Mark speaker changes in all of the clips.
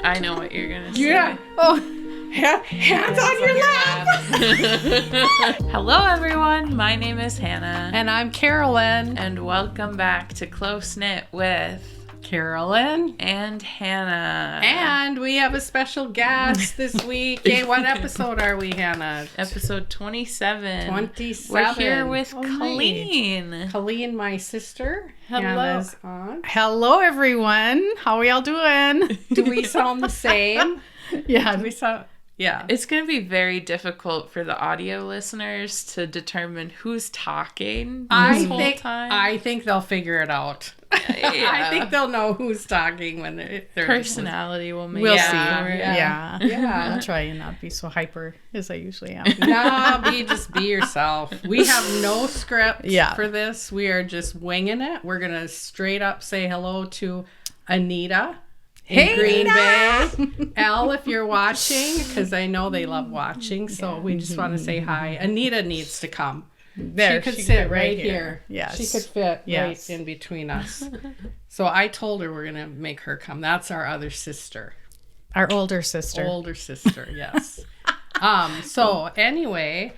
Speaker 1: I know what you're gonna say.
Speaker 2: Yeah. Oh, hands on your lap.
Speaker 1: Hello, everyone. My name is Hannah.
Speaker 2: And I'm Carolyn.
Speaker 1: And welcome back to Close Knit with
Speaker 2: Carolyn.
Speaker 1: and Hannah.
Speaker 2: And we have a special guest this week. Hey, what episode are we, Hannah?
Speaker 1: Episode 27.
Speaker 2: 27.
Speaker 1: We're here with Colleen.
Speaker 2: Colleen, my sister.
Speaker 1: Hello.
Speaker 2: Hannah's aunt.
Speaker 3: Hello, everyone. How are y'all doing?
Speaker 2: Do we sound the same?
Speaker 3: Yeah, we saw.
Speaker 2: Yeah.
Speaker 1: It's going to be very difficult for the audio listeners to determine who's talking this whole time.
Speaker 2: I think they'll figure it out.
Speaker 1: Yeah.
Speaker 2: I think they'll know who's talking when they're
Speaker 1: Personality will make
Speaker 3: We'll
Speaker 1: it
Speaker 3: see.
Speaker 1: for it.
Speaker 3: Yeah.
Speaker 2: Yeah.
Speaker 3: I'll try and not be so hyper as I usually am.
Speaker 2: No, just be yourself. We have no script
Speaker 3: Yeah.
Speaker 2: for this. We are just winging it. We're going to straight up say hello to Anita in
Speaker 3: Hey,
Speaker 2: Green
Speaker 3: Nina!
Speaker 2: Bay. Elle, if you're watching, because I know they love watching, so we just want to say hi. Anita needs to come.
Speaker 3: There,
Speaker 2: she could
Speaker 3: she
Speaker 2: sit
Speaker 3: could
Speaker 2: right here.
Speaker 3: Yes.
Speaker 2: She could fit
Speaker 3: Yes.
Speaker 2: right in between us. So I told her we're going to make her come. That's our other sister.
Speaker 3: Our older sister.
Speaker 2: Older sister, yes. So anyway,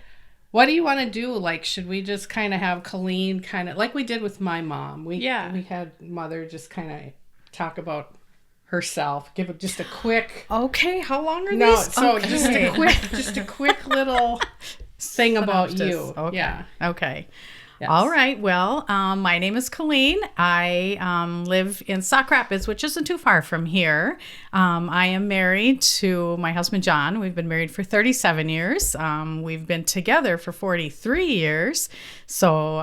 Speaker 2: what do you want to do? Like, should we just kind of have Colleen kind of like we did with my mom? We had mother just kind of talk about herself, give it just a quick.
Speaker 3: Okay, how long are
Speaker 2: No,
Speaker 3: these?
Speaker 2: so
Speaker 3: Okay.
Speaker 2: just a quick little thing about you.
Speaker 3: Okay.
Speaker 2: Yeah.
Speaker 3: Okay.
Speaker 2: Yes.
Speaker 3: All right. Well, my name is Colleen. I live in Sauk Rapids, which isn't too far from here. I am married to my husband, John. We've been married for 37 years. We've been together for 43 years. So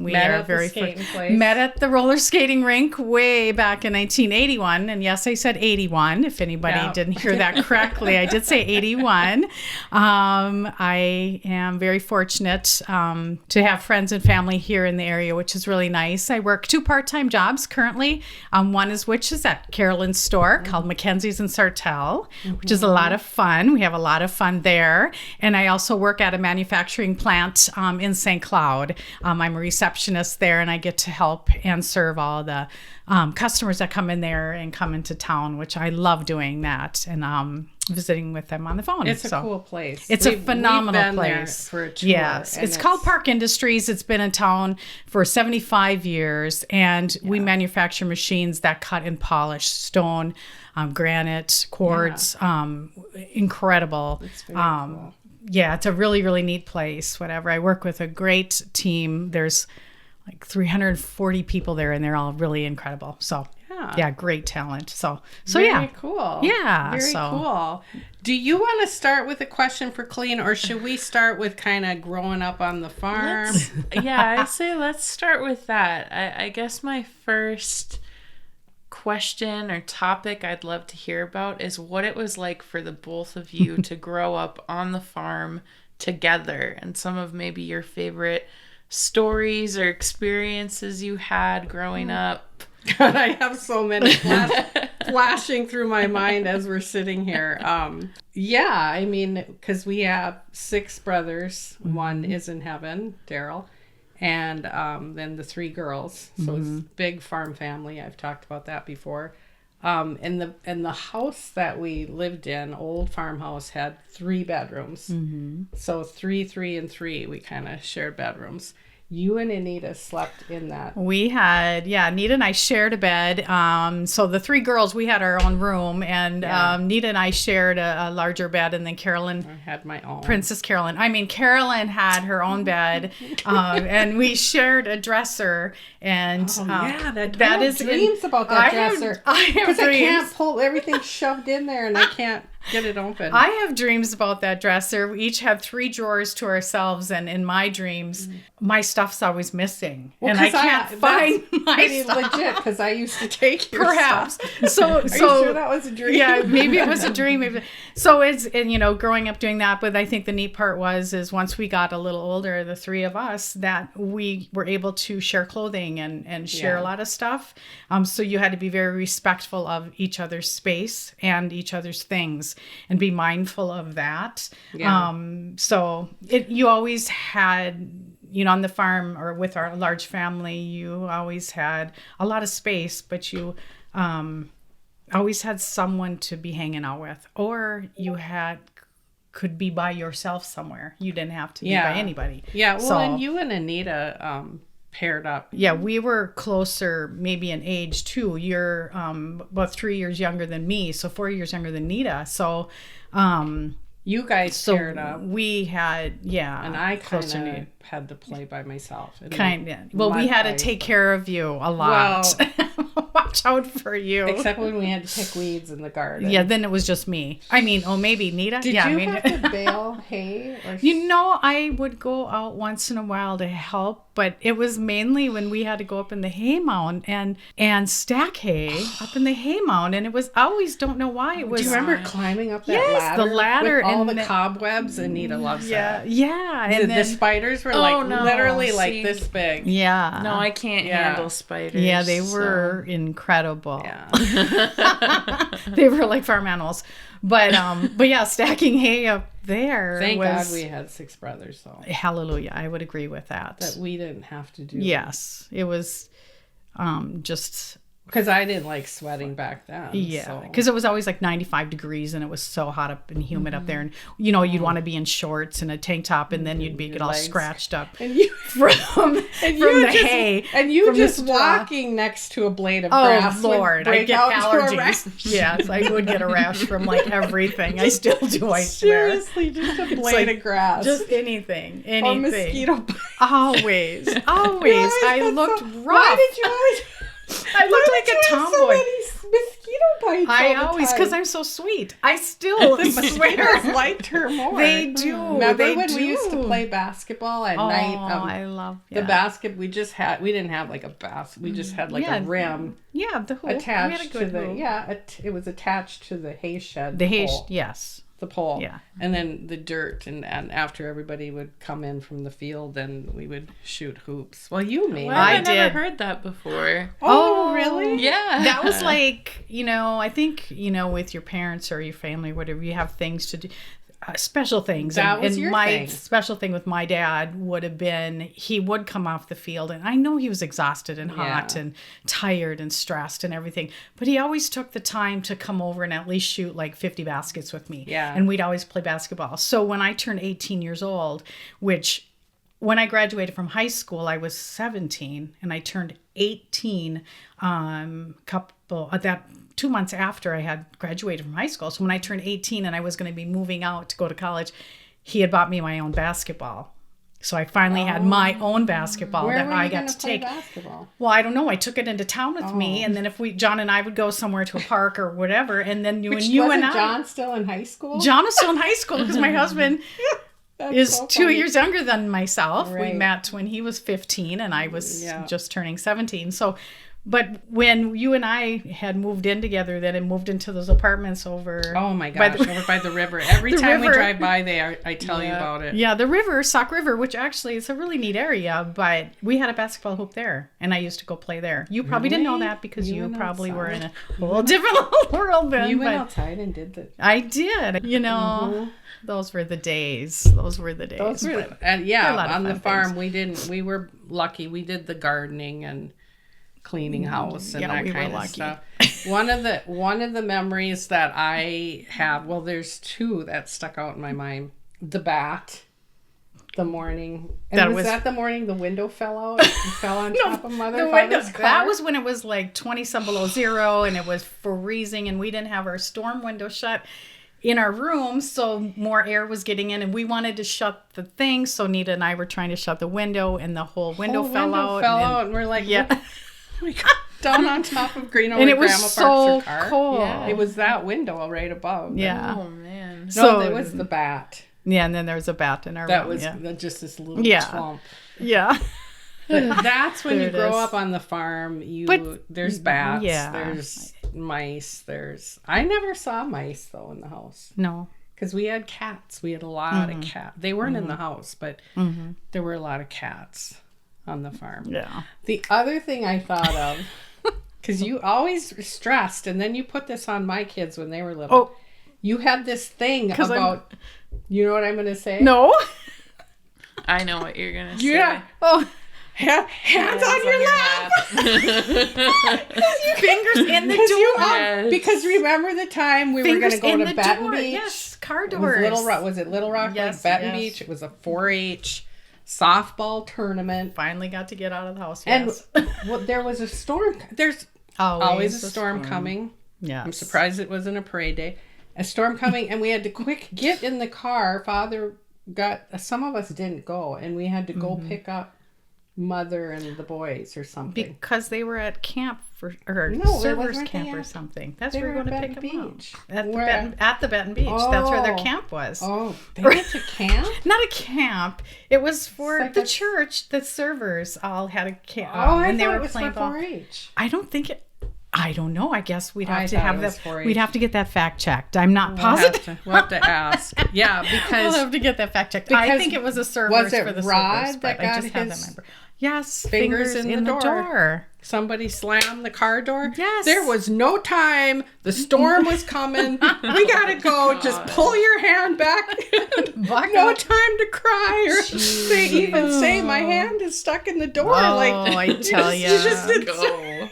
Speaker 3: we
Speaker 2: Met
Speaker 3: are
Speaker 2: at the
Speaker 3: very
Speaker 2: skating place.
Speaker 3: met at the roller skating rink way back in 1981. And yes, I said 81. If anybody
Speaker 2: Yeah.
Speaker 3: didn't hear that correctly, I did say 81. I am very fortunate to have friends and family here in the area, which is really nice. I work 2 part-time jobs currently. One is at Carolyn's store called Mackenzie's in Sartell, which is a lot of fun. We have a lot of fun there. And I also work at a manufacturing plant in St. Cloud. I'm a receptionist there, and I get to help and serve all the customers that come in there and come into town, which I love doing that, and visiting with them on the phone.
Speaker 2: It's a cool place.
Speaker 3: It's a phenomenal
Speaker 2: we've been there
Speaker 3: place.
Speaker 2: for a tour.
Speaker 3: Yes,
Speaker 2: and
Speaker 3: it's called Park Industries. It's been in town for 75 years, and we manufacture machines that cut and polish stone, granite, quartz. Incredible.
Speaker 2: It's very cool.
Speaker 3: Yeah, it's a really, really neat place. Whatever. I work with a great team. There's like 340 people there, and they're all really incredible. So yeah, great talent. So
Speaker 2: Very
Speaker 3: yeah,
Speaker 2: cool.
Speaker 3: Yeah,
Speaker 2: Very
Speaker 3: so-
Speaker 2: cool. Do you want to start with a question for Colleen, or should we start with kind of growing up on the farm?
Speaker 1: I say let's start with that. I guess my first question or topic I'd love to hear about is what it was like for the both of you to grow up on the farm together, and some of maybe your favorite stories or experiences you had growing up.
Speaker 2: God, I have so many flashing through my mind as we're sitting here. Yeah, I mean, because we have 6 brothers. One is in heaven, Daryl, and then the 3 girls. So it's a big farm family. I've talked about that before. And the house that we lived in, old farmhouse, had 3 bedrooms. So 3, and 3, we kind of shared bedrooms. You and Anita slept in that.
Speaker 3: We had, Nita and I shared a bed. So the 3 girls, we had our own room, and Nita and I shared a larger bed, and then Carolyn,
Speaker 2: I had my own.
Speaker 3: Princess Carolyn. I mean, Carolyn had her own bed, and we shared a dresser. And
Speaker 2: that is dreams about that dresser.
Speaker 3: I have
Speaker 2: because
Speaker 3: dreams.
Speaker 2: I can't pull everything shoved in there, and I can't get it open.
Speaker 3: I have dreams about that dresser. We each had 3 drawers to ourselves, and in my dreams, my stuff's always missing, and I can't find my stuff.
Speaker 2: Legit, because I used to take your
Speaker 3: Perhaps.
Speaker 2: stuff.
Speaker 3: So
Speaker 2: Are you sure that was a dream?
Speaker 3: Yeah, maybe it was a dream. Maybe. So it's, and growing up doing that. But I think the neat part is once we got a little older, the 3 of us, that we were able to share clothing and share a lot of stuff. So you had to be very respectful of each other's space and each other's things, and be mindful of that.
Speaker 2: Yeah.
Speaker 3: So you always had, on the farm or with our large family, you always had a lot of space, but you always had someone to be hanging out with, or you could be by yourself somewhere. You didn't have to be by anybody.
Speaker 2: Yeah, well, and you and Anita paired up.
Speaker 3: Yeah, we were closer maybe in age too. You're about 3 years younger than me, so 4 years younger than Nita. So
Speaker 2: you guys paired up.
Speaker 3: We had,
Speaker 2: and I kind of had to play by myself.
Speaker 3: Kind of. Well, we had to take care of you a lot. Well, watch out for you.
Speaker 2: Except when we had to pick weeds in the garden.
Speaker 3: Yeah, then it was just me. I mean, maybe Nita.
Speaker 2: Did you have to bale hay?
Speaker 3: I would go out once in a while to help, but it was mainly when we had to go up in the hay mound and stack hay up in the hay mound, and it was always, don't know why it was.
Speaker 2: Do you remember climbing up that ladder?
Speaker 3: The ladder
Speaker 2: with all the cobwebs? Anita loves that.
Speaker 3: Yeah, and
Speaker 2: the spiders were literally like this big.
Speaker 3: Yeah.
Speaker 1: No, I can't handle spiders.
Speaker 3: Yeah, they were incredible.
Speaker 2: Yeah.
Speaker 3: They were like farm animals. But yeah, stacking hay up there.
Speaker 2: Thank God we had 6 brothers, though.
Speaker 3: Hallelujah. I would agree with that.
Speaker 2: That we didn't have to do.
Speaker 3: Yes. It was just...
Speaker 2: Because I didn't like sweating back then.
Speaker 3: Yeah, because it was always like 95 degrees and it was so hot up and humid up there. And, you'd want to be in shorts and a tank top and then you'd get all scratched up
Speaker 2: and you,
Speaker 3: from the hay.
Speaker 2: And you just walking next to a blade of grass.
Speaker 3: Oh, Lord. I get allergies. Yes, I would get a rash from like everything. I still do, I swear.
Speaker 2: Seriously, just a blade of grass.
Speaker 3: Just anything.
Speaker 2: Or mosquito bites.
Speaker 3: Always. I looked rough.
Speaker 2: Why did you always...
Speaker 3: I look like a tomboy.
Speaker 2: So many mosquito bites.
Speaker 3: I always, because I'm so sweet. I still
Speaker 2: mosquitoes liked her more.
Speaker 3: They do.
Speaker 2: Remember when we used to play basketball at night?
Speaker 3: I love
Speaker 2: the basket. We didn't have like a basket. We just had like a rim.
Speaker 3: Yeah, the hoop.
Speaker 2: Attached to the it was attached to the hay shed.
Speaker 3: The hay, yes.
Speaker 2: The pole.
Speaker 3: Yeah.
Speaker 2: And then the dirt. And after everybody would come in from the field, then we would shoot hoops. Well, you made
Speaker 1: I never heard that before.
Speaker 2: Oh, really?
Speaker 1: Yeah.
Speaker 3: That was like, I think, with your parents or your family, whatever, you have things to do. Special things.
Speaker 2: That was your
Speaker 3: my
Speaker 2: thing.
Speaker 3: Special thing with my dad would have been he would come off the field and I know he was exhausted and hot and tired and stressed and everything, but he always took the time to come over and at least shoot like 50 baskets with me.
Speaker 2: Yeah.
Speaker 3: And we'd always play basketball. So when I turned 18 years old, which when I graduated from high school, I was 17 and I turned 18 2 months after I had graduated from high school. So when I turned 18 and I was going to be moving out to go to college, he had bought me my own basketball. So I finally had my own basketball that I got to take.
Speaker 2: Basketball?
Speaker 3: Well, I don't know. I took it into town with me, and then if John and I would go somewhere to a park or whatever, and then
Speaker 2: John still in high school?
Speaker 3: John was still in high school because my husband is
Speaker 2: so
Speaker 3: 2 years younger than myself.
Speaker 2: Right.
Speaker 3: We met when he was 15 and I was just turning 17. So, but when you and I had moved in together, then it moved into those apartments over.
Speaker 2: Oh my gosh, over by the river. Every time we drive by there, I tell you about it.
Speaker 3: Yeah, the river, Sauk River, which actually is a really neat area, but we had a basketball hoop there, and I used to go play there. You probably didn't know that because you probably were in a whole different little world then.
Speaker 2: You went outside and did that.
Speaker 3: I did. Those were the days. Those were the days.
Speaker 2: On the farm, we were lucky. We did the gardening and cleaning house and that kind of stuff. One of the memories that I have, well, there's 2 that stuck out in my mind. The bat, the morning. And was that the morning the window fell out and fell on top of Mother and Father's car?
Speaker 3: That was when it was like 20-some below zero and it was freezing and we didn't have our storm window shut in our room, so more air was getting in and we wanted to shut the thing, so Nita and I were trying to shut the window and the whole window fell out
Speaker 2: and we're like, we got down on top of Green,
Speaker 3: and it was
Speaker 2: Grandma
Speaker 3: so
Speaker 2: parks her car.
Speaker 3: cold.
Speaker 2: Yeah. It was that window right above.
Speaker 3: Yeah.
Speaker 1: Oh man.
Speaker 2: So it was the bat.
Speaker 3: Yeah, and then there was a bat in our
Speaker 2: room.
Speaker 3: That
Speaker 2: was just this little clump.
Speaker 3: Yeah.
Speaker 2: But that's when you grow up on the farm. There's bats. Yeah. There's mice. I never saw mice though in the house.
Speaker 3: No.
Speaker 2: Because we had cats. We had a lot of cats. They weren't in the house, but there were a lot of cats on the farm.
Speaker 3: Yeah.
Speaker 2: The other thing I thought of, because you always stressed, and then you put this on my kids when they were little. Oh. You had this thing about, you know what I'm going to say?
Speaker 3: No.
Speaker 1: I know what you're going to say.
Speaker 2: Yeah. hands on your lap.
Speaker 3: Fingers in the door.
Speaker 2: Because remember the time we were going to go to Baton Beach?
Speaker 3: Yes, car doors.
Speaker 2: Was it Little Rock?
Speaker 3: Yes,
Speaker 2: Baton Beach. It was a 4-H softball tournament.
Speaker 3: Finally got to get out of the house.
Speaker 2: And
Speaker 3: Yes.
Speaker 2: there was a storm. There's always a storm coming.
Speaker 3: Yeah.
Speaker 2: I'm surprised it wasn't a parade day. A storm coming, and we had to quick get in the car. Father some of us didn't go, and we had to go pick up Mother and the boys or something.
Speaker 3: Because they were at camp servers camp or something. That's where we were going to pick them up. At the Baton Beach. That's where their camp was.
Speaker 2: Oh, they went to camp?
Speaker 3: Not a camp. It was for the church. The servers all had a camp.
Speaker 2: I thought it was for 4-H.
Speaker 3: I don't know. I guess we'd have to have we'd have to get that fact checked. I'm not positive.
Speaker 2: We'll have to ask. Yeah, because
Speaker 3: we'll have to get that fact checked. I think it was a servers for the
Speaker 2: Rod
Speaker 3: servers,
Speaker 2: that
Speaker 3: but
Speaker 2: got
Speaker 3: I just have
Speaker 2: his
Speaker 3: that number. Yes,
Speaker 2: fingers in the door. Somebody slammed the car door.
Speaker 3: Yes.
Speaker 2: There was no time. The storm was coming. We gotta go. Just pull your hand back. No time to cry or say my hand is stuck in the door.
Speaker 3: I tell you.
Speaker 2: You just didn't go.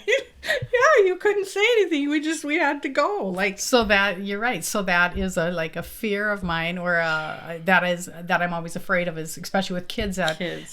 Speaker 2: Yeah, you couldn't say anything. We had to go.
Speaker 3: So that you're right. So that is a fear of mine, or that I'm always afraid of, is especially with kids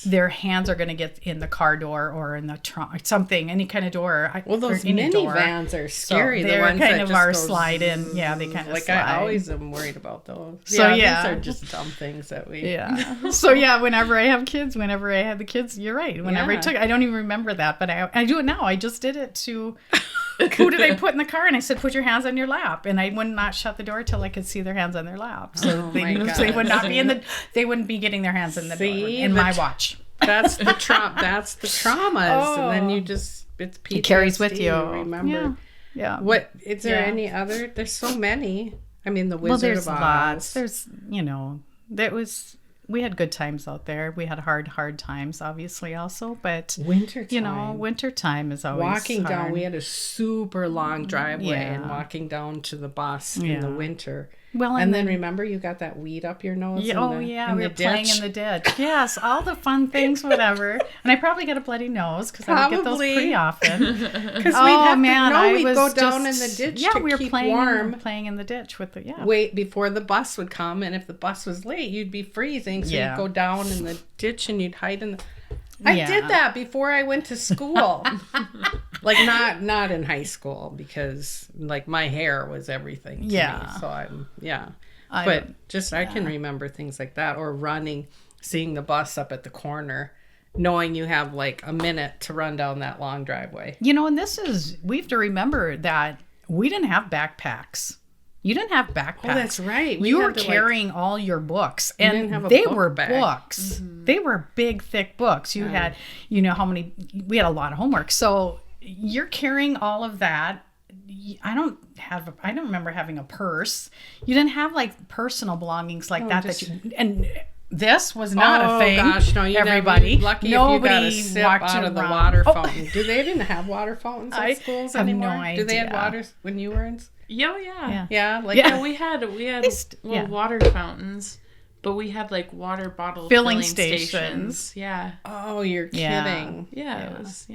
Speaker 3: their hands are going to get in the car door or in the trunk, something, any kind of door.
Speaker 2: Those minivans are scary.
Speaker 3: So
Speaker 2: they're
Speaker 3: the ones kind of are slide in. Yeah, they kind of slide.
Speaker 2: I always am worried about those.
Speaker 3: So
Speaker 2: these are just dumb things that we.
Speaker 3: Yeah. So whenever I have kids, whenever I had the kids, you're right. Whenever I don't even remember that, but I do it now. I just did it to. Who did I put in the car? And I said, put your hands on your lap. And I would not shut the door till I could see their hands on their lap. So they would not be they wouldn't be getting their hands in the door in my watch.
Speaker 2: That's the traumas. And then you just, it's PTSD.
Speaker 3: It carries with you.
Speaker 2: Remember.
Speaker 3: Yeah.
Speaker 2: What, is there any other? There's so many. I mean, the Wizard of Oz.
Speaker 3: Lots. There's, we had good times out there. We had hard times, obviously, also. But
Speaker 2: winter time.
Speaker 3: Winter time is always
Speaker 2: walking
Speaker 3: hard.
Speaker 2: down. We had a super long driveway, and walking down to the bus in the winter. Well, and then remember, you got that weed up your nose.
Speaker 3: We were playing in the ditch. Yes, all the fun things, whatever. And I probably got a bloody nose because I don't get those pretty often.
Speaker 2: Because we'd go down in the ditch to
Speaker 3: we were
Speaker 2: keep
Speaker 3: playing
Speaker 2: warm.
Speaker 3: Playing in the ditch with the
Speaker 2: wait before the bus would come, and if the bus was late, you'd be freezing. So you'd go down in the ditch and you'd hide in the. I did that before I went to school. Not in high school, because my hair was everything to me. So I can remember things like that, or running, seeing the bus up at the corner, knowing you have a minute to run down that long driveway.
Speaker 3: And we have to remember that we didn't have backpacks. You didn't have backpacks. Oh,
Speaker 2: that's right.
Speaker 3: You were carrying all your books, and they were books. Mm-hmm. They were big, thick books. You had, how many? We had a lot of homework, so you're carrying all of that. I don't remember having a purse. You didn't have personal belongings like and this was not a thing. Oh gosh, no!
Speaker 2: Everybody, lucky nobody if you got a sip out of the water fountain. Do they didn't have water fountains in schools anymore?
Speaker 3: No idea.
Speaker 2: Do they have waters when you were in?
Speaker 1: Yeah. We had water fountains, but we had water bottle filling stations. Yeah.
Speaker 2: Oh, you're kidding.
Speaker 1: Yeah. It was.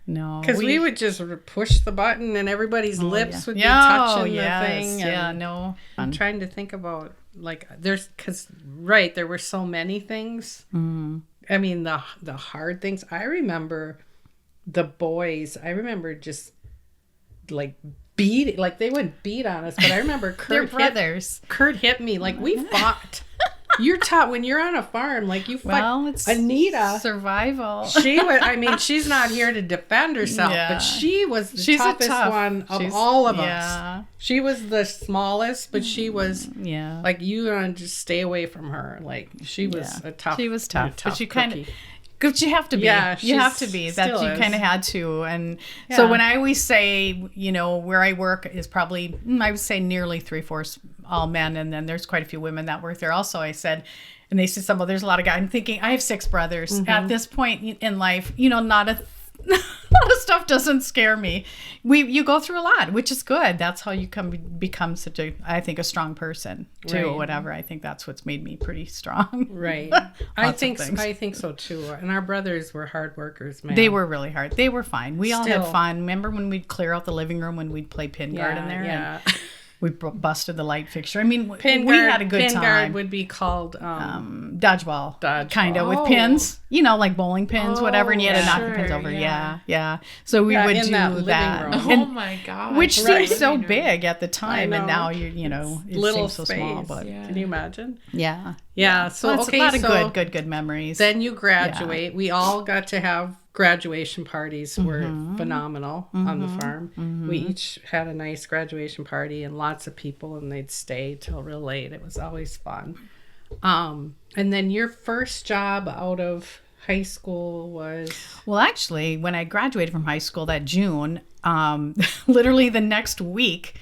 Speaker 3: No,
Speaker 2: because we would just push the button and everybody's lips would be touching the thing. I'm trying to think about there were so many things. Mm. I mean the hard things. I remember the boys. I remember just beat, they wouldn't beat on us, but I remember Kurt hit me. We fought. You're taught when you're on a farm, you fight.
Speaker 3: Well, it's
Speaker 2: Anita.
Speaker 3: Survival.
Speaker 2: She's not here to defend herself, but she was the toughest one of all of us. She was the smallest, but she was you want to just stay away from her. She was a tough.
Speaker 3: She was tough, but you kind of. But you have to be. Yeah, you have to be. That you kind of had to. And so when I always say, where I work is probably, I would say nearly 3/4 all men. And then there's quite a few women that work there also. I said, and they said, there's a lot of guys. I'm thinking, I have 6 brothers. Mm-hmm. At this point in life, a lot of stuff doesn't scare me. You go through a lot, which is good. That's how you become such a, I think, a strong person too.
Speaker 2: Right.
Speaker 3: Or whatever. I think that's what's made me pretty strong.
Speaker 2: Right.
Speaker 3: I think
Speaker 2: so too. And our brothers were hard workers, man.
Speaker 3: They were really hard. They were fine. We all
Speaker 2: Still.
Speaker 3: had fun. Remember when we'd clear out the living room when we'd play pin guard in there?
Speaker 2: Yeah.
Speaker 3: And we busted the light fixture. I mean,
Speaker 2: Pin
Speaker 3: we
Speaker 2: guard,
Speaker 3: had a good
Speaker 2: pin
Speaker 3: time.
Speaker 2: guard would be called
Speaker 3: Dodgeball. Kind of with
Speaker 2: Oh.
Speaker 3: pins, like bowling pins, whatever, and you had to knock the pins over. Yeah. So we would
Speaker 2: in
Speaker 3: do
Speaker 2: that living
Speaker 3: that.
Speaker 2: room.
Speaker 1: Oh
Speaker 3: And-
Speaker 1: my god.
Speaker 3: which
Speaker 2: Right.
Speaker 3: seems so big at the time,
Speaker 2: I
Speaker 3: and
Speaker 2: know.
Speaker 3: now it
Speaker 2: little
Speaker 3: seems so
Speaker 2: space.
Speaker 3: small. But
Speaker 1: Yeah.
Speaker 2: Can you imagine?
Speaker 3: yeah.
Speaker 2: Yeah. So
Speaker 3: Lots,
Speaker 2: okay,
Speaker 3: a lot of
Speaker 2: so
Speaker 3: good memories.
Speaker 2: then you graduate. We all got to have graduation parties. Were phenomenal on the farm. We each had a nice graduation party and lots of people, and they'd stay till real late. It was always fun. And then your first job out of high school was
Speaker 3: Well, actually, when I graduated from high school that June, literally the next week,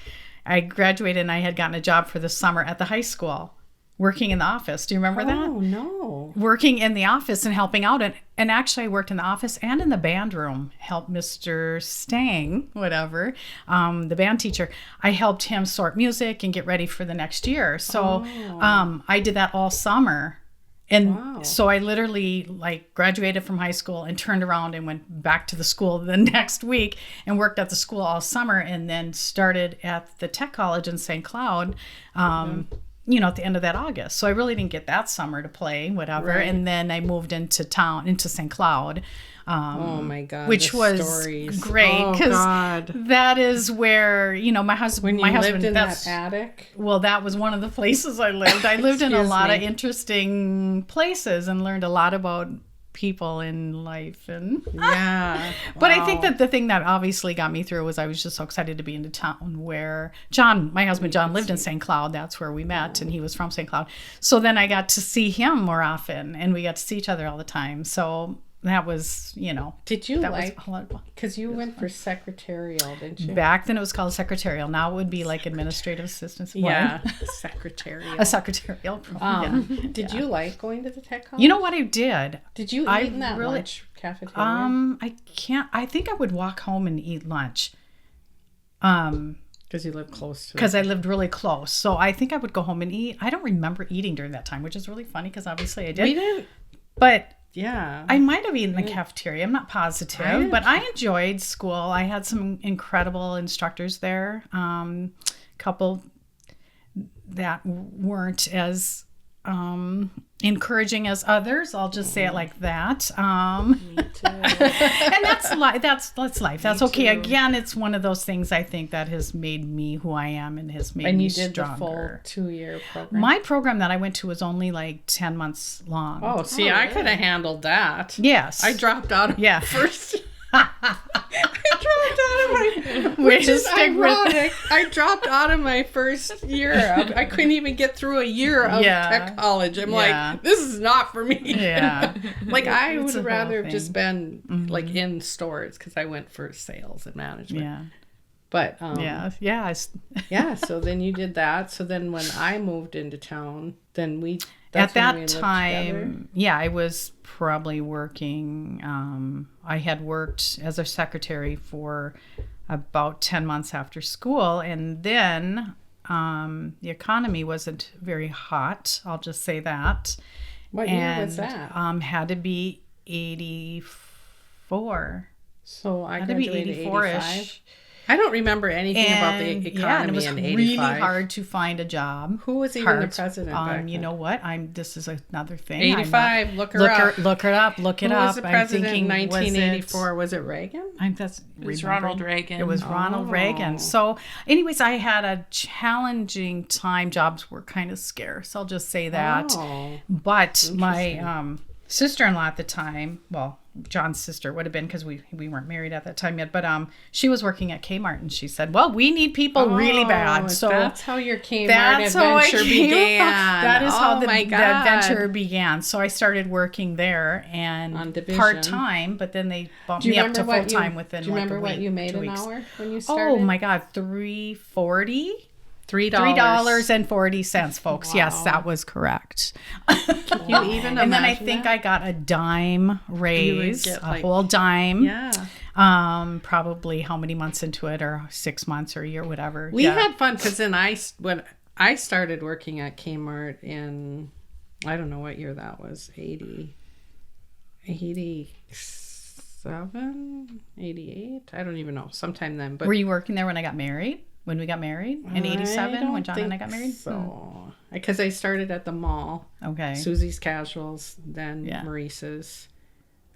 Speaker 3: I graduated and I had gotten a job for the summer at the high school, working in the office. Do you remember that?
Speaker 2: Oh no.
Speaker 3: Working in the office and helping out. And actually, I worked in the office and in the band room, helped Mr. Stang, whatever, the band teacher. I helped him sort music and get ready for the next year. So I did that all summer. And so I literally graduated from high school and turned around and went back to the school the next week and worked at the school all summer, and then started at the tech college in St. Cloud, at the end of that August. So I really didn't get that summer to play, whatever.
Speaker 2: Right.
Speaker 3: And then I moved into St. Cloud.
Speaker 2: Oh my God.
Speaker 3: Which
Speaker 2: the
Speaker 3: was
Speaker 2: stories.
Speaker 3: great
Speaker 2: Oh
Speaker 3: because
Speaker 2: God.
Speaker 3: that is where, my husband,
Speaker 2: When you
Speaker 3: my
Speaker 2: lived
Speaker 3: husband,
Speaker 2: in
Speaker 3: that's,
Speaker 2: that attic.
Speaker 3: well, that was one of the places I lived. I lived in a
Speaker 2: Excuse
Speaker 3: lot of
Speaker 2: me.
Speaker 3: interesting places and learned a lot about people in life. And
Speaker 2: Yeah.
Speaker 3: but I think
Speaker 2: Wow.
Speaker 3: that the thing that obviously got me through was I was just so excited to be in a town where my husband John lived in St. Cloud. That's where we met, and he was from St. Cloud. So then I got to see him more often, and we got to see each other all the time. So that was,
Speaker 2: Did you
Speaker 3: that
Speaker 2: like,
Speaker 3: was a lot of fun.
Speaker 2: because you went for secretarial, didn't you?
Speaker 3: Back then it was called secretarial. Now it would be like administrative assistant.
Speaker 2: Yeah. Secretarial.
Speaker 3: A secretarial program.
Speaker 2: Did you like going to the tech college?
Speaker 3: You know what I did?
Speaker 2: Did you
Speaker 3: I
Speaker 2: eat in that
Speaker 3: really-
Speaker 2: lunch cafeteria?
Speaker 3: I think I would walk home and eat lunch.
Speaker 2: Because you live close to
Speaker 3: Because I lived really close. So I think I would go home and eat. I don't remember eating during that time, which is really funny because obviously I did.
Speaker 2: We didn't.
Speaker 3: But
Speaker 2: Yeah.
Speaker 3: I might have eaten in the cafeteria. I'm not positive. But I enjoyed school. I had some incredible instructors there. Couple that weren't as encouraging as others. I'll just say it like that.
Speaker 1: Me too.
Speaker 3: And that's life. That's life. That's okay.
Speaker 1: too.
Speaker 3: Again, it's one of those things I think that has made me who I am and has made
Speaker 2: And
Speaker 3: me
Speaker 2: you did
Speaker 3: stronger.
Speaker 2: the full 2-year program.
Speaker 3: My program that I went to was only like 10 months long.
Speaker 2: Oh, see, I could have handled that.
Speaker 3: Yes.
Speaker 2: I dropped out of
Speaker 3: Yeah.
Speaker 2: first. I dropped out of my,
Speaker 3: Way
Speaker 2: which
Speaker 3: to
Speaker 2: is
Speaker 3: stick with-
Speaker 2: ironic. I dropped out of my first year. I couldn't even get through a year of
Speaker 3: Yeah.
Speaker 2: tech college. I'm
Speaker 3: Yeah.
Speaker 2: like, this is not for me.
Speaker 3: Yeah.
Speaker 2: Like I
Speaker 3: It's
Speaker 2: would
Speaker 3: a whole
Speaker 2: rather have just
Speaker 3: thing.
Speaker 2: been like in stores because I went for sales and management.
Speaker 3: Yeah.
Speaker 2: But
Speaker 3: Yeah. Yeah.
Speaker 2: yeah. So then you did that. So then when I moved into town, then
Speaker 3: At
Speaker 2: that's when we
Speaker 3: that
Speaker 2: lived together.
Speaker 3: time, yeah, I was probably working. I had worked as a secretary for about 10 months after school. And then the economy wasn't very hot. I'll just say that.
Speaker 2: What year was that?
Speaker 3: Had to be 84.
Speaker 2: So I
Speaker 3: Had to be
Speaker 2: graduated
Speaker 3: 84-ish.
Speaker 2: 85. I don't remember anything about the economy
Speaker 3: yeah, and it was
Speaker 2: in
Speaker 3: really
Speaker 2: 85.
Speaker 3: hard to find a job.
Speaker 2: Who was even
Speaker 3: Hard.
Speaker 2: the president back
Speaker 3: You
Speaker 2: then?
Speaker 3: know what? This is another thing. I'm not-
Speaker 2: 85. Look her up.
Speaker 3: Look it up. Look it
Speaker 2: Who
Speaker 3: up.
Speaker 2: was the president in
Speaker 3: I'm thinking,
Speaker 2: 1984? Was it Reagan?
Speaker 3: That's
Speaker 1: It was
Speaker 3: remembering.
Speaker 1: Ronald Reagan.
Speaker 3: It was Ronald
Speaker 2: Oh.
Speaker 3: Reagan. So, anyways, I had a challenging time. Jobs were kind of scarce. I'll just say that.
Speaker 2: Oh.
Speaker 3: But my sister-in-law at the time, well, John's sister would have been because we weren't married at that time yet. But she was working at Kmart, and she said, "Well, we need people really bad." So
Speaker 2: that's how your Kmart
Speaker 3: that's how I
Speaker 2: adventure
Speaker 3: came
Speaker 2: began.
Speaker 3: about- That is how
Speaker 2: Oh
Speaker 3: the
Speaker 2: my God.
Speaker 3: adventure began. So I started working there
Speaker 2: On
Speaker 3: and
Speaker 2: division.
Speaker 3: part time, but then they bumped
Speaker 2: Do you
Speaker 3: me up to
Speaker 2: remember
Speaker 3: full
Speaker 2: what
Speaker 3: time within
Speaker 2: Do you
Speaker 3: like
Speaker 2: remember
Speaker 3: a
Speaker 2: what
Speaker 3: week,
Speaker 2: you made
Speaker 3: 2
Speaker 2: an
Speaker 3: weeks.
Speaker 2: hour when you started?
Speaker 3: Oh my God, $3.40. $3.40, folks.
Speaker 1: Wow.
Speaker 3: Yes, that was correct.
Speaker 2: Can you even
Speaker 3: And then I
Speaker 2: imagine
Speaker 3: think
Speaker 2: that?
Speaker 3: I got a dime raise,
Speaker 2: get,
Speaker 3: a
Speaker 2: like-
Speaker 3: whole dime.
Speaker 2: Yeah.
Speaker 3: Probably how many months into it, or 6 months or a year, whatever.
Speaker 2: We had fun because then when I started working at Kmart in, I don't know what year that was, 87, 88? I don't even know. Sometime then. But
Speaker 3: Were you working there when I got married? When we got married in '87, when John and I got married?
Speaker 2: So, because I started at the mall,
Speaker 3: Okay.
Speaker 2: Susie's Casuals, then
Speaker 3: Yeah.
Speaker 2: Maurice's.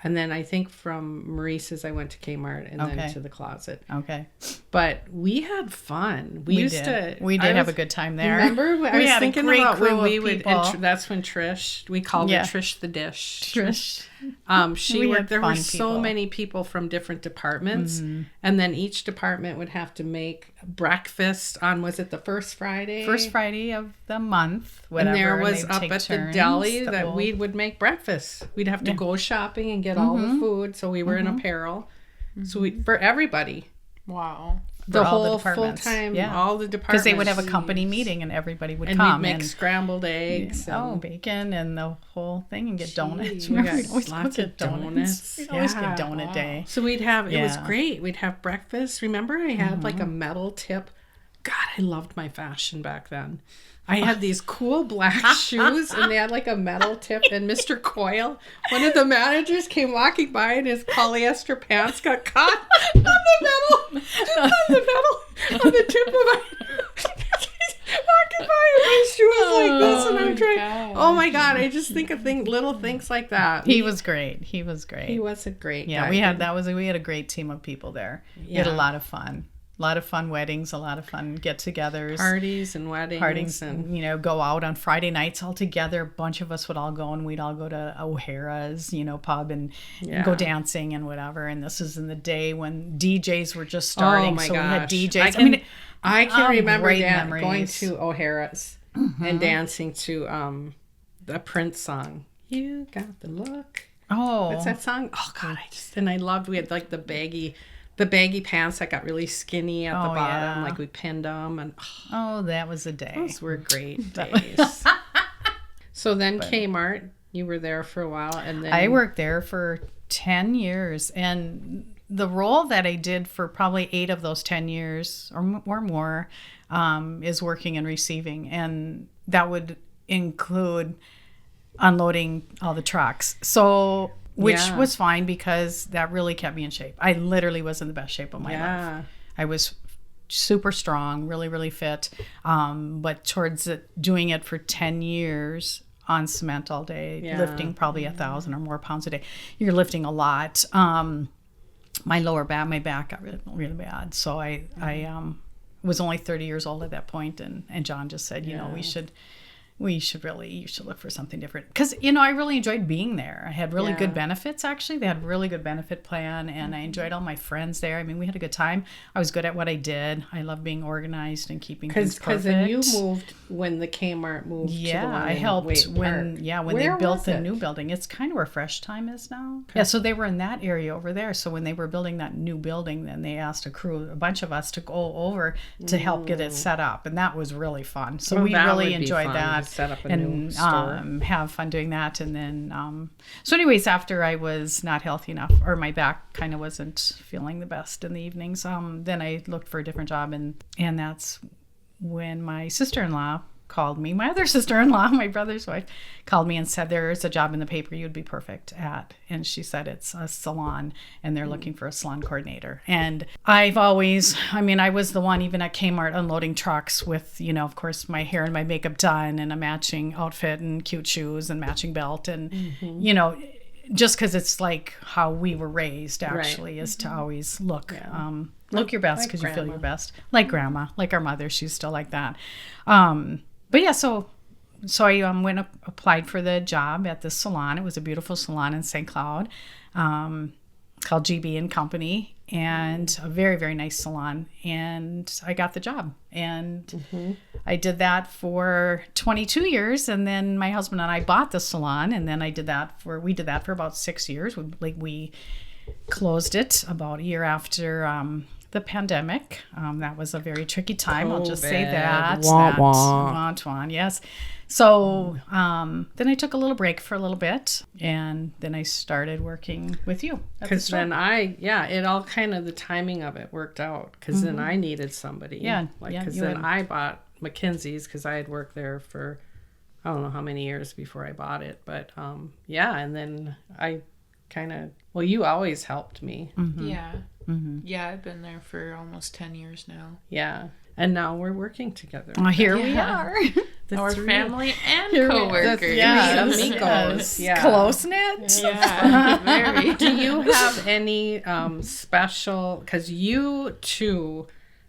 Speaker 2: And then I think from Maurice's I went to Kmart and then
Speaker 3: Okay.
Speaker 2: to the Closet.
Speaker 3: Okay.
Speaker 2: But we had fun. We used to.
Speaker 3: We did have a good time there.
Speaker 2: Remember? I was
Speaker 3: had a
Speaker 2: thinking
Speaker 3: great
Speaker 2: about
Speaker 3: crew
Speaker 2: when we
Speaker 3: of
Speaker 2: would.
Speaker 3: people.
Speaker 2: That's when Trish. We called
Speaker 3: Yeah.
Speaker 2: her Trish the Dish.
Speaker 3: Trish.
Speaker 2: She
Speaker 3: We
Speaker 2: worked.
Speaker 3: had
Speaker 2: There were
Speaker 3: fun
Speaker 2: so
Speaker 3: people.
Speaker 2: many people from different departments,
Speaker 3: Mm-hmm.
Speaker 2: and then each department would have to make breakfast on. Was it the first Friday?
Speaker 3: First Friday of the month, whatever.
Speaker 2: And there was
Speaker 3: they'd
Speaker 2: up
Speaker 3: take
Speaker 2: at the
Speaker 3: turns,
Speaker 2: deli
Speaker 3: the
Speaker 2: that
Speaker 3: old-
Speaker 2: we would make breakfast. We'd have to go shopping and get all the food. So we were in apparel. So for everybody,
Speaker 1: Wow.
Speaker 2: the
Speaker 3: all the
Speaker 2: whole full
Speaker 3: departments.
Speaker 2: time,
Speaker 3: Yeah.
Speaker 2: all the departments.
Speaker 3: Because they would have a company meeting and everybody would
Speaker 2: and
Speaker 3: come.
Speaker 2: we'd make scrambled eggs.
Speaker 3: Oh,
Speaker 2: and
Speaker 3: bacon and the whole thing and get donuts.
Speaker 2: we
Speaker 3: Remember,
Speaker 2: got
Speaker 3: we'd always
Speaker 2: lots
Speaker 3: get
Speaker 2: of donuts.
Speaker 3: We'd always
Speaker 2: Yeah.
Speaker 3: get donut day.
Speaker 2: So we'd have, it was
Speaker 3: Yeah.
Speaker 2: great. We'd have breakfast. Remember I had like a
Speaker 3: Mm-hmm.
Speaker 2: metal tip. God, I loved my fashion back then. I had these cool black shoes and they had like a metal tip, and Mr. Coyle, one of the managers, came walking by and his polyester pants got caught on the tip of my He's walking by and my shoe was like this, and I'm trying.
Speaker 1: gosh.
Speaker 2: Oh my God, I just think of little things like that.
Speaker 3: He was great. He was great.
Speaker 2: He was a great
Speaker 3: Yeah,
Speaker 2: guy.
Speaker 3: we had a great team of people there. We had a
Speaker 2: Yeah.
Speaker 3: lot of fun. A lot of fun weddings, a lot of fun get-togethers.
Speaker 2: parties and weddings.
Speaker 3: Parties,
Speaker 2: and
Speaker 3: go out on Friday nights all together. A bunch of us would all go, and we'd all go to O'Hara's, pub and
Speaker 2: Yeah.
Speaker 3: go dancing and whatever. And this is in the day when DJs were just starting.
Speaker 2: Oh my
Speaker 3: so we had
Speaker 2: gosh.
Speaker 3: DJs.
Speaker 2: I can remember
Speaker 3: great
Speaker 2: going
Speaker 3: memories.
Speaker 2: to O'Hara's and dancing to the Prince song. You got the look.
Speaker 3: Oh,
Speaker 2: What's that song? Oh God, I loved. We had like the baggy pants that got really skinny at the
Speaker 3: Oh,
Speaker 2: bottom,
Speaker 3: yeah.
Speaker 2: like we pinned them, and
Speaker 3: that was a day.
Speaker 2: those were great days. So then Kmart, you were there for a while, and then
Speaker 3: I worked there for 10 years, and the role that I did for probably 8 of those 10 years or more is working and receiving, and that would include unloading all the trucks. So, which
Speaker 2: Yeah.
Speaker 3: was fine because that really kept me in shape. I literally was in the best shape of my life. I was super strong, really, really fit. But towards doing it for 10 years on cement all day,
Speaker 2: Yeah.
Speaker 3: lifting probably 1,000 or more pounds a day, you're lifting a lot. My my back got really, really bad. So I was only 30 years old at that point, and John just said, you should look for something different. Because, I really enjoyed being there. I had really good benefits, actually. They had a really good benefit plan, and I enjoyed all my friends there. I mean, we had a good time. I was good at what I did. I love being organized and keeping things perfect.
Speaker 2: Because then you moved when the Kmart moved.
Speaker 3: Yeah,
Speaker 2: to the one
Speaker 3: I
Speaker 2: in
Speaker 3: helped
Speaker 2: Wade
Speaker 3: when
Speaker 2: Park.
Speaker 3: when
Speaker 2: Where
Speaker 3: they built
Speaker 2: was
Speaker 3: the
Speaker 2: it?
Speaker 3: new building. It's kind of where Fresh Time is now. Yeah, so they were in that area over there. So when they were building that new building, then they asked a bunch of us to go over to help get it set up, and that was really fun. So
Speaker 2: Well,
Speaker 3: we
Speaker 2: that
Speaker 3: really
Speaker 2: would be
Speaker 3: enjoyed
Speaker 2: fun,
Speaker 3: that
Speaker 2: to set up a
Speaker 3: and
Speaker 2: new store.
Speaker 3: have fun doing that. And then so anyways, after I was not healthy enough, or my back kind of wasn't feeling the best in the evenings, then I looked for a different job, and that's when my sister-in-law called me. My other sister-in-law, my brother's wife, called me and said, there's a job in the paper you'd be perfect at. And she said it's a salon and they're looking for a salon coordinator. And I was the one even at Kmart unloading trucks with, of course, my hair and my makeup done and a matching outfit and cute shoes and matching belt. And, just because it's like how we were raised, actually, is to always look your best because you feel your best. Like grandma, like our mother, she's still like that. But yeah, so I went applied for the job at this salon. It was a beautiful salon in St. Cloud, called GB and Company, and a very, very nice salon. And I got the job, and I did that for 22 years. And then my husband and I bought the salon, and then we did that for about 6 years. We closed it about a year after the pandemic. That was a very tricky time. I'll just say that.
Speaker 2: Wah,
Speaker 3: That-
Speaker 2: wah.
Speaker 3: wah, wah, yes. So then I took a little break for a little bit, and then I started working with you.
Speaker 2: Because then it all kind of the timing of it worked out. Because then I needed somebody.
Speaker 3: Yeah,
Speaker 2: Like,
Speaker 3: yeah,
Speaker 2: because
Speaker 3: you
Speaker 2: then
Speaker 3: had-
Speaker 2: I bought McKinsey's because I had worked there for I don't know how many years before I bought it. But and then I kind of, well, you always helped me.
Speaker 1: Yeah. Yeah, I've been there for almost 10 years now.
Speaker 2: Yeah. And now we're working together.
Speaker 3: Well, here we
Speaker 1: Yeah.
Speaker 3: are.
Speaker 1: Our family and
Speaker 3: Here we-
Speaker 1: coworkers.
Speaker 3: Yeah,
Speaker 2: amigos. Yeah.
Speaker 3: Close knit.
Speaker 1: Yeah, very.
Speaker 2: Do you have any special, because you too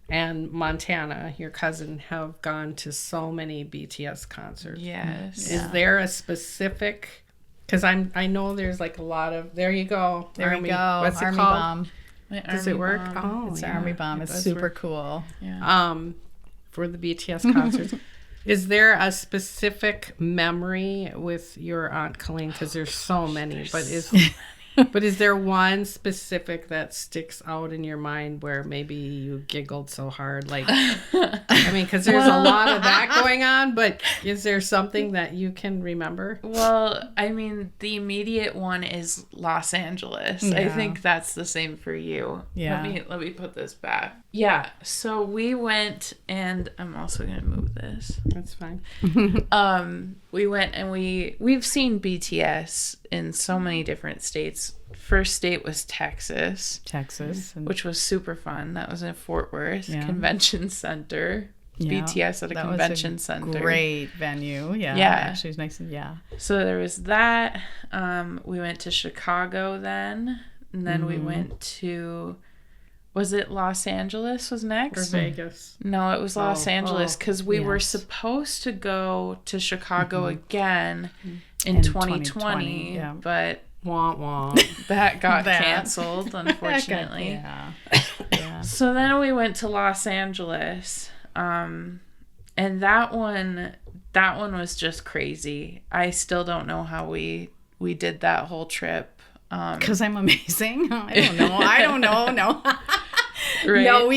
Speaker 2: and Montana, your cousin, have gone to so many BTS concerts.
Speaker 1: Yes.
Speaker 2: Is there a specific, because I know there's like a lot of, there you go.
Speaker 3: There
Speaker 2: Army.
Speaker 3: we go.
Speaker 2: What's it
Speaker 3: Army
Speaker 2: called?
Speaker 3: bomb.
Speaker 2: Does it work?
Speaker 1: Bomb.
Speaker 2: Oh,
Speaker 3: It's
Speaker 2: yeah.
Speaker 3: Army bomb.
Speaker 2: It
Speaker 3: It's
Speaker 2: does
Speaker 3: super
Speaker 2: work.
Speaker 3: cool.
Speaker 1: Yeah.
Speaker 2: For the BTS concerts. Is there a specific memory with your Aunt Colleen? Because there's so many, but is there one specific that sticks out in your mind where maybe you giggled so hard? Like, I mean, because there's a lot of that going on, but is there something that you can remember?
Speaker 1: Well, I mean, the immediate one is Los Angeles. I
Speaker 3: Yeah.
Speaker 1: think that's the same for you.
Speaker 3: Yeah.
Speaker 1: Let me put this back. Yeah. So we went, and I'm also gonna move this.
Speaker 2: That's fine.
Speaker 1: We went and we've seen BTS in so many different states. First state was Texas,
Speaker 3: Texas.
Speaker 1: which was super fun. That was in Fort Worth
Speaker 3: Yeah.
Speaker 1: Convention Center.
Speaker 3: Yeah,
Speaker 1: BTS at a
Speaker 3: that was
Speaker 1: convention center.
Speaker 3: Great venue. Yeah.
Speaker 1: Yeah.
Speaker 3: Actually, it was nice. Yeah.
Speaker 1: So there was that. We went to Chicago then, and then we went to, was it Los Angeles was
Speaker 2: Or
Speaker 1: next?
Speaker 2: Vegas.
Speaker 1: No, it was Los Angeles because we were
Speaker 3: Yes.
Speaker 1: supposed to go to Chicago again in
Speaker 3: In
Speaker 1: 2020,
Speaker 3: 2020, yeah.
Speaker 1: but
Speaker 2: Wah, wah.
Speaker 1: that got
Speaker 3: That-
Speaker 1: canceled, unfortunately.
Speaker 3: Yeah. Yeah.
Speaker 1: So then we went to Los Angeles, and that one was just crazy. I still don't know how we did that whole trip.
Speaker 3: Because I'm amazing. I don't know. I don't know. No.
Speaker 1: Right?
Speaker 3: No,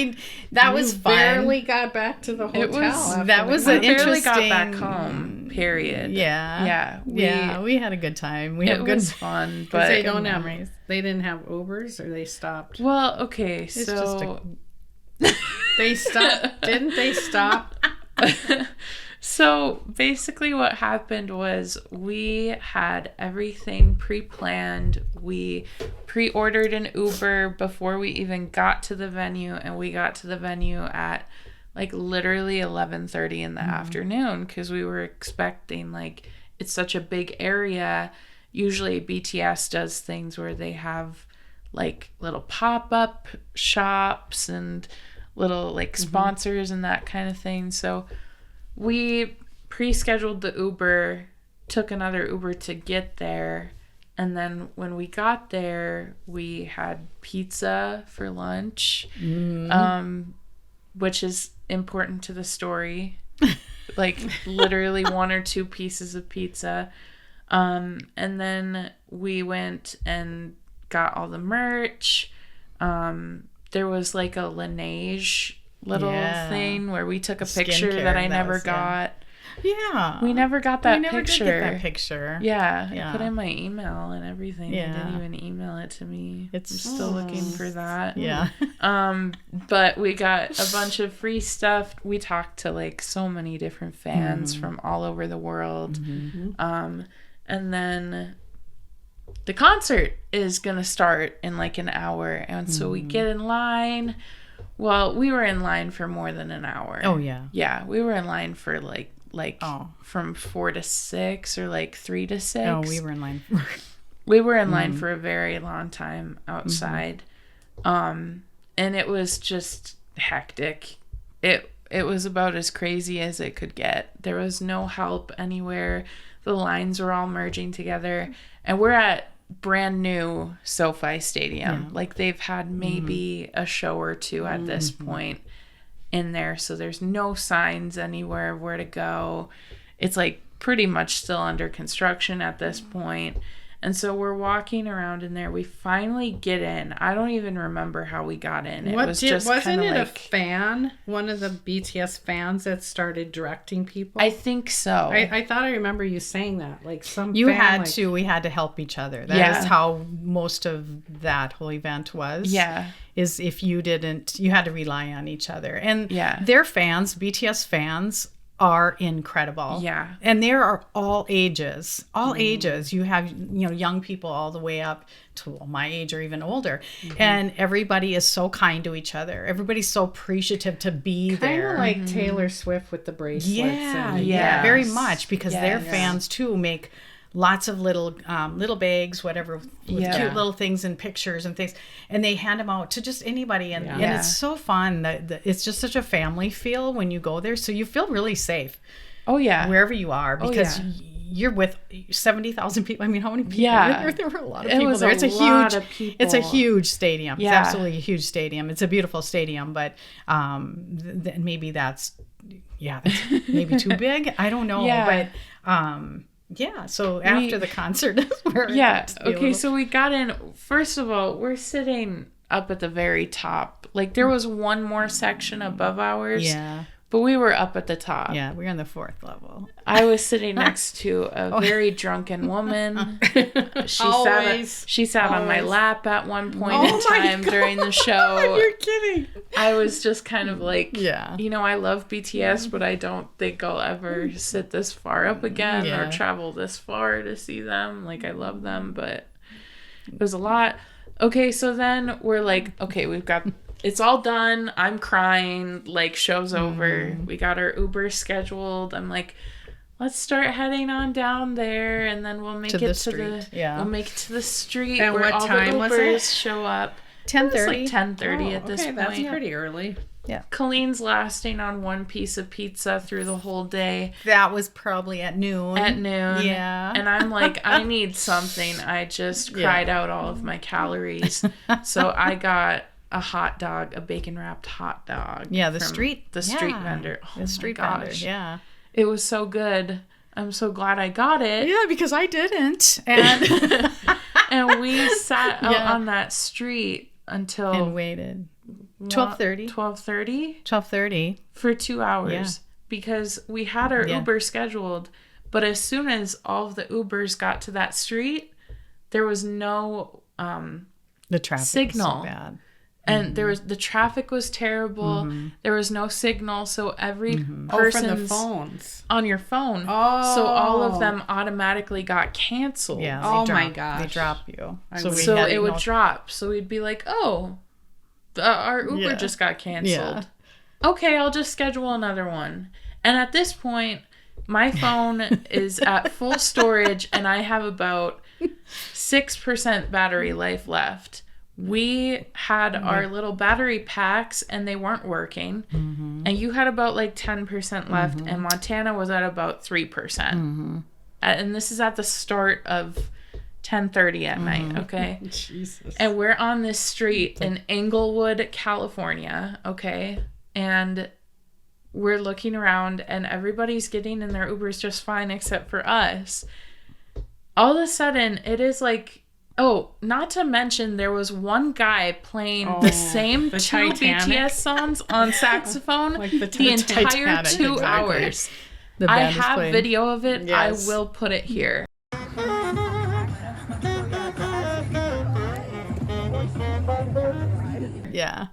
Speaker 3: that was
Speaker 2: You
Speaker 3: fun.
Speaker 2: barely got back to the hotel.
Speaker 1: It was-
Speaker 2: after
Speaker 3: that
Speaker 2: the
Speaker 3: was
Speaker 1: We
Speaker 3: an
Speaker 2: concert.
Speaker 1: barely got back
Speaker 3: interesting-
Speaker 1: home. Period.
Speaker 3: Yeah.
Speaker 1: Yeah.
Speaker 3: We had a good time. We
Speaker 1: It
Speaker 3: had good
Speaker 1: was fun,
Speaker 2: 'Cause
Speaker 1: but
Speaker 2: they don't have,
Speaker 3: memories.
Speaker 2: they didn't have Ubers, or they stopped.
Speaker 1: well, okay,
Speaker 3: just
Speaker 1: so
Speaker 2: They stopped. Didn't they stop?
Speaker 1: so basically what happened was we had everything pre-planned. We pre-ordered an Uber before we even got to the venue, and we got to the venue at like literally 11:30 in the afternoon because we were expecting, like, it's such a big area. Usually BTS does things where they have like little pop-up shops and little like sponsors and that kind of thing. So we pre-scheduled the Uber, took another Uber to get there, and then when we got there, we had pizza for lunch, which is important to the story. Like literally one or two pieces of pizza. And then we went and got all the merch. There was like a Laneige little
Speaker 3: Yeah.
Speaker 1: thing where we took a picture
Speaker 3: Skincare,
Speaker 1: that I
Speaker 3: that
Speaker 1: never
Speaker 3: was, yeah.
Speaker 1: got.
Speaker 3: Yeah.
Speaker 1: We never got that
Speaker 3: we never
Speaker 1: picture.
Speaker 3: did get that picture.
Speaker 1: Yeah, I
Speaker 3: Yeah.
Speaker 1: put in my email and everything. They
Speaker 3: Yeah.
Speaker 1: didn't even email it to me.
Speaker 3: It's-
Speaker 1: I'm still looking for that.
Speaker 3: Yeah.
Speaker 1: But we got a bunch of free stuff. We talked to like so many different fans from all over the world. And then the concert is going to start in like an hour. And so we get in line. Well, we were in line for more than an hour.
Speaker 3: Oh, yeah.
Speaker 1: Yeah, we were in line for like
Speaker 3: Oh.
Speaker 1: from 4 to 6 or like 3 to 6.
Speaker 3: Oh, we were in line.
Speaker 1: We were in line for a very long time outside. And it was just hectic. It was about as crazy as it could get. There was no help anywhere. The lines were all merging together. And we're at brand new SoFi Stadium.
Speaker 3: Yeah.
Speaker 1: Like they've had maybe a show or two at this point in there. So there's no signs anywhere of where to go. It's like pretty much still under construction at this point. And so we're walking around in there. We finally get in. I don't even remember how we got in. It was just
Speaker 2: wasn't it
Speaker 1: like
Speaker 2: a fan? One of the BTS fans that started directing people?
Speaker 1: I think so.
Speaker 2: I thought I remember you saying that. Like some
Speaker 3: You
Speaker 2: fan,
Speaker 3: had
Speaker 2: like,
Speaker 3: to. We had to help each other. That is how most of that whole event was.
Speaker 1: Yeah.
Speaker 3: Is if you didn't, you had to rely on each other. And
Speaker 1: Yeah.
Speaker 3: their fans, BTS fans, are incredible.
Speaker 1: Yeah.
Speaker 3: And there are all ages. Ages. You have, young people all the way up to my age or even older. And everybody is so kind to each other. Everybody's so appreciative to be there.
Speaker 2: kind of like Taylor Swift with the bracelets.
Speaker 3: Yeah,
Speaker 2: and,
Speaker 3: yeah, very much, because their
Speaker 1: Yes.
Speaker 3: fans too make lots of little bags, whatever, with cute little things and pictures and things, and they hand them out to just anybody, and it's so fun. It's just such a family feel when you go there, so you feel really safe.
Speaker 1: Oh yeah.
Speaker 3: Wherever you are, because you're with 70,000 people. I mean, how many people?
Speaker 1: Yeah.
Speaker 3: There were a lot of
Speaker 1: It
Speaker 3: people
Speaker 1: was
Speaker 3: there.
Speaker 1: a
Speaker 3: It's a
Speaker 1: lot
Speaker 3: huge,
Speaker 1: of people.
Speaker 3: it's a huge stadium.
Speaker 1: Yeah.
Speaker 3: It's absolutely a huge stadium. It's a beautiful stadium, but maybe that's maybe too big. I don't know.
Speaker 1: Yeah.
Speaker 3: But so after the concert is where it got to be a
Speaker 1: Okay,
Speaker 3: little-
Speaker 1: so we got in. First of all, we're sitting up at the very top. Like there was one more section above ours. But we were up at the top.
Speaker 3: Yeah, we're on the 4th level.
Speaker 1: I was sitting next to a very drunken woman. She sat on my lap at one point in time during the show.
Speaker 2: You're kidding.
Speaker 1: I was just kind of like,
Speaker 3: Yeah.
Speaker 1: I love BTS, but I don't think I'll ever sit this far up again or
Speaker 3: Yeah.
Speaker 1: travel this far to see them. Like, I love them, but it was a lot. Okay, so then we're like, okay, it's all done. I'm crying. Like, show's over. We got our Uber scheduled. I'm like, let's start heading on down there, and then we'll make
Speaker 3: To
Speaker 1: it
Speaker 3: the
Speaker 1: to
Speaker 3: street. Yeah.
Speaker 1: We'll make it to the street
Speaker 2: And
Speaker 1: where
Speaker 2: what
Speaker 1: all
Speaker 2: time
Speaker 1: the
Speaker 2: was
Speaker 1: Ubers
Speaker 2: it?
Speaker 1: show up.
Speaker 3: 10:30.
Speaker 1: It's like 10:30 at this
Speaker 2: okay,
Speaker 1: point.
Speaker 2: that's pretty early.
Speaker 1: Colleen's lasting on one piece of pizza through the whole day.
Speaker 3: That was probably at noon. Yeah.
Speaker 1: And I'm like, I need something. I just cried out all of my calories. So I got a hot dog, a bacon wrapped hot dog.
Speaker 3: Yeah, the
Speaker 1: from
Speaker 3: street
Speaker 1: vendor. Oh
Speaker 3: the street
Speaker 1: my
Speaker 3: vendor.
Speaker 1: gosh.
Speaker 3: Yeah.
Speaker 1: It was so good. I'm so glad I got it.
Speaker 3: Yeah, because I didn't. And
Speaker 1: And we sat out on that street until
Speaker 3: and waited. 12:30.
Speaker 1: 12:30
Speaker 3: 12:30.
Speaker 1: for 2 hours.
Speaker 3: Yeah.
Speaker 1: Because we had our Uber scheduled, but as soon as all of the Ubers got to that street, there was no
Speaker 3: The traffic
Speaker 1: signal.
Speaker 3: was so bad.
Speaker 1: And the traffic was terrible. There was no signal, so every
Speaker 2: From
Speaker 1: person's
Speaker 2: the phones.
Speaker 1: on your phone.
Speaker 2: Oh.
Speaker 1: So all of them automatically got canceled.
Speaker 3: Yeah.
Speaker 2: Oh
Speaker 3: they
Speaker 2: my
Speaker 3: drop-
Speaker 2: gosh.
Speaker 3: They drop you.
Speaker 1: So it would drop. So we'd be like, oh, our Uber
Speaker 3: Yeah.
Speaker 1: just got canceled.
Speaker 3: Yeah.
Speaker 1: Okay, I'll just schedule another one. And at this point, my phone is at full storage and I have about 6% battery life left. We had our little battery packs and they weren't working. And you had about like 10% left and Montana was at about 3%. And this is at the start of 10:30 at night, okay?
Speaker 2: Jesus.
Speaker 1: And we're on this street in Englewood, California, okay? And we're looking around and everybody's getting in their Ubers just fine except for us. All of a sudden, it is like, not to mention there was one guy playing the same
Speaker 2: the
Speaker 1: two
Speaker 2: Titanic.
Speaker 1: BTS songs on saxophone
Speaker 2: Like the
Speaker 1: the entire
Speaker 3: Titanic,
Speaker 1: 2
Speaker 3: exactly.
Speaker 1: hours.
Speaker 3: The
Speaker 1: I
Speaker 3: band is
Speaker 1: have
Speaker 3: playing.
Speaker 1: video of it.
Speaker 2: Yes.
Speaker 1: I will put it here.
Speaker 3: Yeah.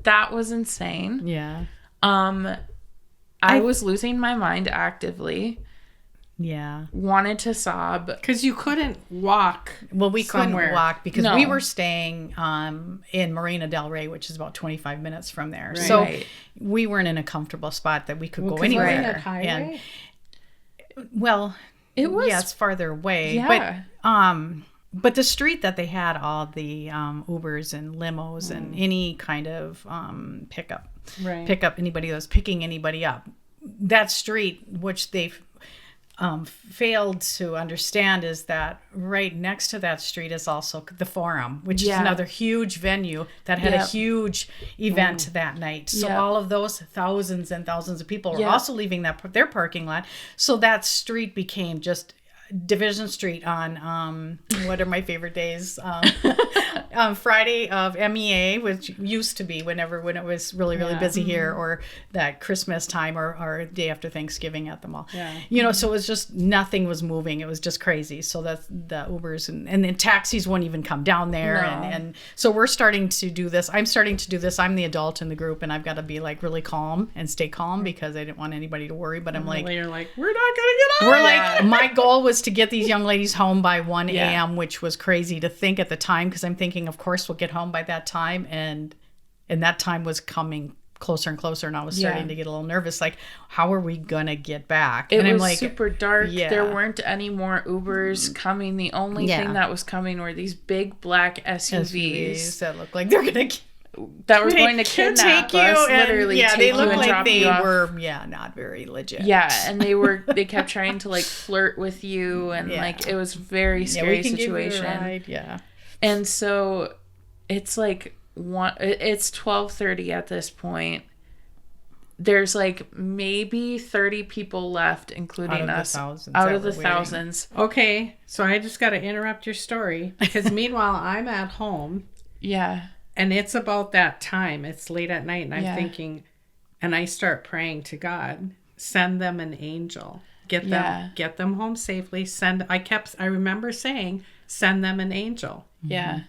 Speaker 1: That was insane.
Speaker 3: Yeah.
Speaker 1: I was losing my mind actively.
Speaker 3: Yeah.
Speaker 1: Wanted to sob.
Speaker 2: Because you couldn't walk.
Speaker 3: Well, we
Speaker 2: somewhere.
Speaker 3: couldn't walk because
Speaker 1: No.
Speaker 3: we were staying in Marina Del Rey, which is about 25 minutes from there.
Speaker 2: Right.
Speaker 3: So
Speaker 1: Right.
Speaker 3: we weren't in a comfortable spot that we could go
Speaker 2: 'cause
Speaker 3: anywhere.
Speaker 2: wasn't it highway?
Speaker 1: It was.
Speaker 3: it's farther away.
Speaker 1: Yeah.
Speaker 3: But the street that they had all the Ubers and limos and any kind of pick up anybody that was picking anybody up. That street, which they've failed to understand, is that right next to that street is also the Forum, which is another huge venue that had a huge event that night. So all of those thousands and thousands of people were also leaving their parking lot. So that street became just Division Street on what are my favorite days? Friday of MEA, which used to be when it was really busy here, or that Christmas time, or day after Thanksgiving at the mall. Yeah. So it was just nothing was moving. It was just crazy. So that's the Ubers and the taxis won't even come down there, and so we're starting to do this. I'm starting to do this. I'm the adult in the group, and I've got to be like really calm and stay calm because I didn't want anybody to worry. But I'm like,
Speaker 2: you're like, we're not gonna get on.
Speaker 3: We're like, my goal was to get these young ladies home by 1 a.m., which was crazy to think at the time, because I'm thinking, of course, we'll get home by that time. And that time was coming closer and closer, and I was starting to get a little nervous. Like, how are we going to get back?
Speaker 1: It
Speaker 3: and
Speaker 1: was
Speaker 3: I'm like,
Speaker 1: super dark. Yeah. There weren't any more Ubers coming. The only thing that was coming were these big black SUVs
Speaker 3: that looked like they're going to...
Speaker 1: that were going to kidnap us, literally.
Speaker 3: Yeah, they looked like they
Speaker 1: were
Speaker 3: not very legit.
Speaker 1: Yeah, and they kept trying to like flirt with you, and like it was very scary situation.
Speaker 3: Give you a ride. Yeah.
Speaker 1: And so it's like it's 12:30 at this point. There's like maybe 30 people left, including us. Out of the thousands.
Speaker 2: Okay, so I just got to interrupt your story, because meanwhile I'm at home.
Speaker 1: Yeah.
Speaker 2: And it's about that time. It's late at night, and I'm thinking, and I start praying to God, send them an angel. Get them home safely. I remember saying, send them an angel.
Speaker 1: Yeah.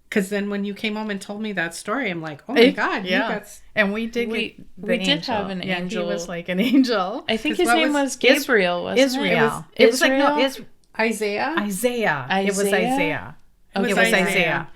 Speaker 2: Because then when you came home and told me that story, I'm like, oh my God.
Speaker 3: And we did
Speaker 1: have an angel.
Speaker 3: He was like an angel.
Speaker 1: I think his name was Gabriel, wasn't
Speaker 3: Israel.
Speaker 1: it?
Speaker 3: It was like, no,
Speaker 2: Isaiah?
Speaker 3: Isaiah. It was Isaiah.
Speaker 1: Okay.
Speaker 3: It was Isaiah.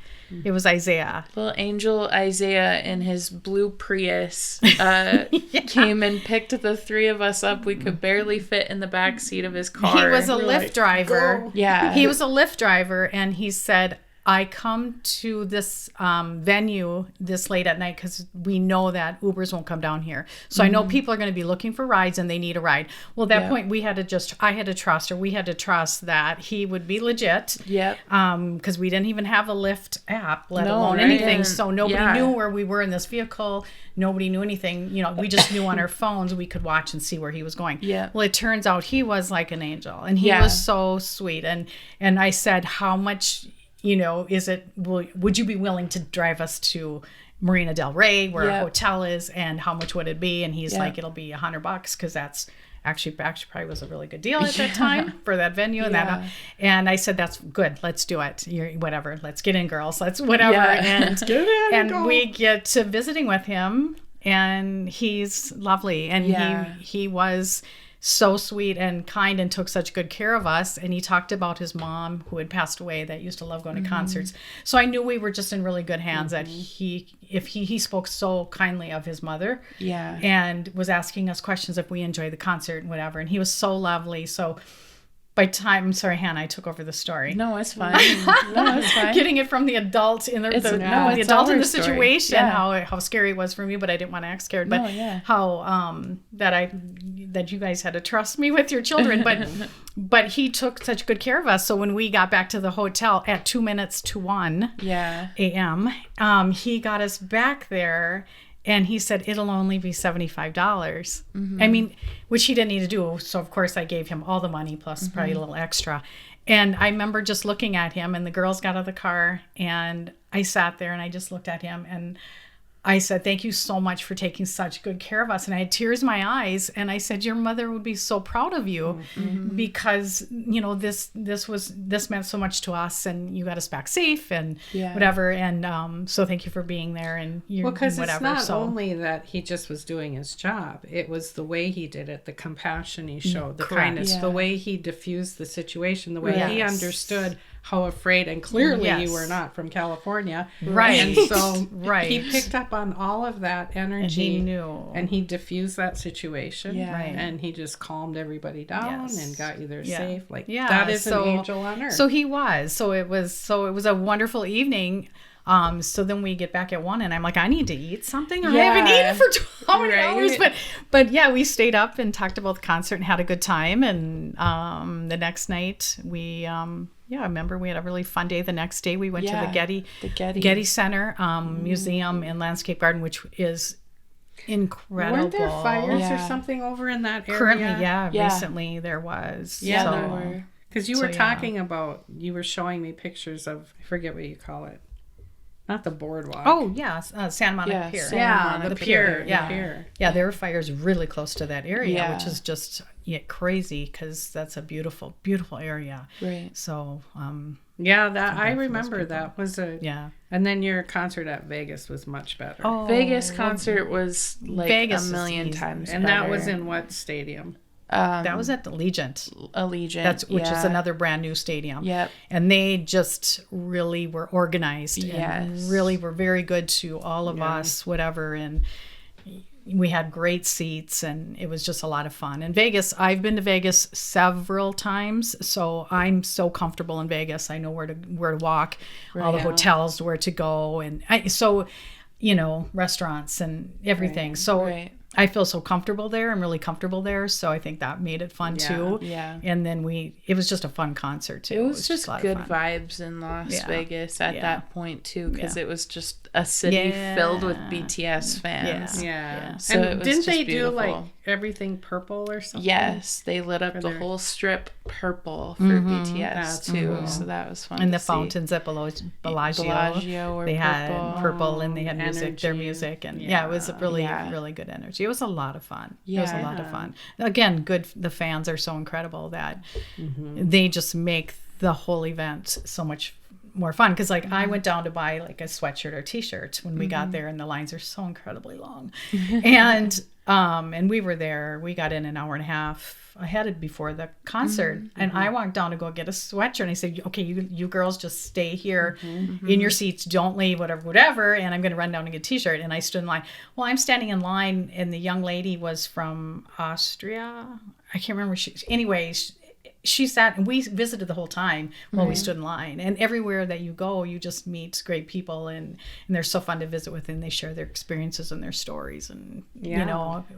Speaker 3: It was Isaiah.
Speaker 1: Little angel Isaiah in his blue Prius came and picked the three of us up. We could barely fit in the back seat of his car.
Speaker 3: He was a Lyft driver.
Speaker 2: Go.
Speaker 1: Yeah.
Speaker 3: He was a Lyft driver, and he said, I come to this venue this late at night because we know that Ubers won't come down here. So I know people are going to be looking for rides and they need a ride. Well, at that point, I had to trust, or we had to trust that he would be legit.
Speaker 1: Yep.
Speaker 3: Because we didn't even have a Lyft app, let alone anything. So nobody knew where we were in this vehicle. Nobody knew anything. We just knew on our phones we could watch and see where he was going.
Speaker 1: Yeah.
Speaker 3: Well, it turns out he was like an angel, and he was so sweet. And I said, how much... would you be willing to drive us to Marina Del Rey, where our hotel is, and how much would it be? And he's like, it'll be $100, because that's actually probably was a really good deal at that time for that venue. And and I said, that's good. Let's do it. Whatever. Let's get in, girls. Let's whatever. And we get to visiting with him, and he's lovely. And he was so sweet and kind and took such good care of us. And he talked about his mom who had passed away that used to love going to concerts. So I knew we were just in really good hands, that he spoke so kindly of his mother and was asking us questions if we enjoyed the concert and whatever. And he was so lovely. So by time, sorry, Hannah, I took over the story.
Speaker 1: No, it's fine. It's fine.
Speaker 3: Getting it from the adult in the adult in the situation, how scary it was for me, but I didn't want to act scared. But how that you guys had to trust me with your children. But he took such good care of us. So when we got back to the hotel at 2 minutes to 1 a.m., he got us back there. And he said, it'll only be $75. I mean, which he didn't need to do. So, of course, I gave him all the money plus probably a little extra. And I remember just looking at him, and the girls got out of the car, and I sat there and I just looked at him, and I said, thank you so much for taking such good care of us. And I had tears in my eyes. And I said, your mother would be so proud of you because, this meant so much to us, and you got us back safe and whatever. And so thank you for being there. And
Speaker 2: because it's not only that he just was doing his job. It was the way he did it, the compassion he showed, the kindness, the way he diffused the situation, the way he understood how afraid, and clearly you were not from California.
Speaker 3: Right.
Speaker 2: And so he picked up on all of that energy.
Speaker 3: And he knew.
Speaker 2: And he diffused that situation.
Speaker 1: Yeah.
Speaker 3: Right.
Speaker 2: And he just calmed everybody down and got you there safe.
Speaker 3: That
Speaker 2: is an angel on earth.
Speaker 3: So he was. So it was a wonderful evening. So then we get back at 1, and I'm like, I need to eat something. I haven't eaten for 12 hours. But we stayed up and talked about the concert and had a good time. And the next night we I remember we had a really fun day. The next day we went to the Getty Center Museum and Landscape Garden, which is incredible.
Speaker 2: Weren't there fires or something over in that area?
Speaker 3: Currently, recently there was.
Speaker 1: Yeah, there were.
Speaker 2: Because you were talking about, you were showing me pictures of, I forget what you call it. Not the boardwalk.
Speaker 3: Oh, yeah, Santa Monica Pier.
Speaker 2: The pier.
Speaker 3: Yeah.
Speaker 2: The pier.
Speaker 3: Yeah, there were fires really close to that area,
Speaker 1: Yeah.
Speaker 3: which is just crazy because that's a beautiful, beautiful area.
Speaker 1: Right.
Speaker 3: So,
Speaker 2: Yeah, that I remember that was
Speaker 3: yeah.
Speaker 2: And then your concert at Vegas was much better.
Speaker 3: Oh,
Speaker 1: Vegas concert was like
Speaker 3: Vegas
Speaker 1: a million
Speaker 3: is easy.
Speaker 1: times
Speaker 2: and
Speaker 1: better.
Speaker 2: that was in what stadium?
Speaker 3: That was at the Allegiant.
Speaker 1: Allegiant.
Speaker 3: Which is another brand new stadium.
Speaker 1: Yep.
Speaker 3: And they just really were organized and really were very good to all of us, whatever. And we had great seats and it was just a lot of fun. And Vegas, I've been to Vegas several times, so I'm so comfortable in Vegas. I know where to walk, all the hotels, where to go, and restaurants and everything.
Speaker 1: Right.
Speaker 3: So
Speaker 1: Right.
Speaker 3: I feel so comfortable there. I'm really comfortable there. So I think that made it fun too.
Speaker 1: Yeah.
Speaker 3: And then it was just a fun concert too.
Speaker 1: It was just
Speaker 3: a lot of
Speaker 1: good
Speaker 3: fun.
Speaker 1: vibes in Las Vegas at that point too, because it was just a city
Speaker 3: Yeah.
Speaker 1: filled with BTS fans.
Speaker 2: Yeah.
Speaker 1: So
Speaker 2: and
Speaker 1: it was
Speaker 2: didn't
Speaker 1: just
Speaker 2: they
Speaker 1: beautiful.
Speaker 2: do like everything purple or something?
Speaker 1: Yes, they lit up the whole strip purple for BTS
Speaker 2: That's
Speaker 1: too.
Speaker 2: cool.
Speaker 1: So that was fun.
Speaker 3: And
Speaker 1: to
Speaker 3: the
Speaker 1: see.
Speaker 3: fountains at Bellagio
Speaker 1: were
Speaker 3: they had
Speaker 1: purple.
Speaker 3: purple and they had their
Speaker 2: Energy.
Speaker 3: music, and it was a really really good energy. It was a lot of fun. It was a lot of fun. Again, good. The fans are so incredible that they just make the whole event so much more fun. Because like I went down to buy like a sweatshirt or t-shirt when we got there, and the lines are so incredibly long, and we were there. We got in an hour and a half ahead before the concert, and I walked down to go get a sweatshirt, and I said, okay, you girls just stay here in your seats, don't leave, whatever, and I'm going to run down and get a t-shirt. And I stood in line. Well, I'm standing in line, and the young lady was from Austria. I can't remember. She sat, and we visited the whole time while we stood in line. And everywhere that you go, you just meet great people, and they're so fun to visit with, and they share their experiences and their stories, and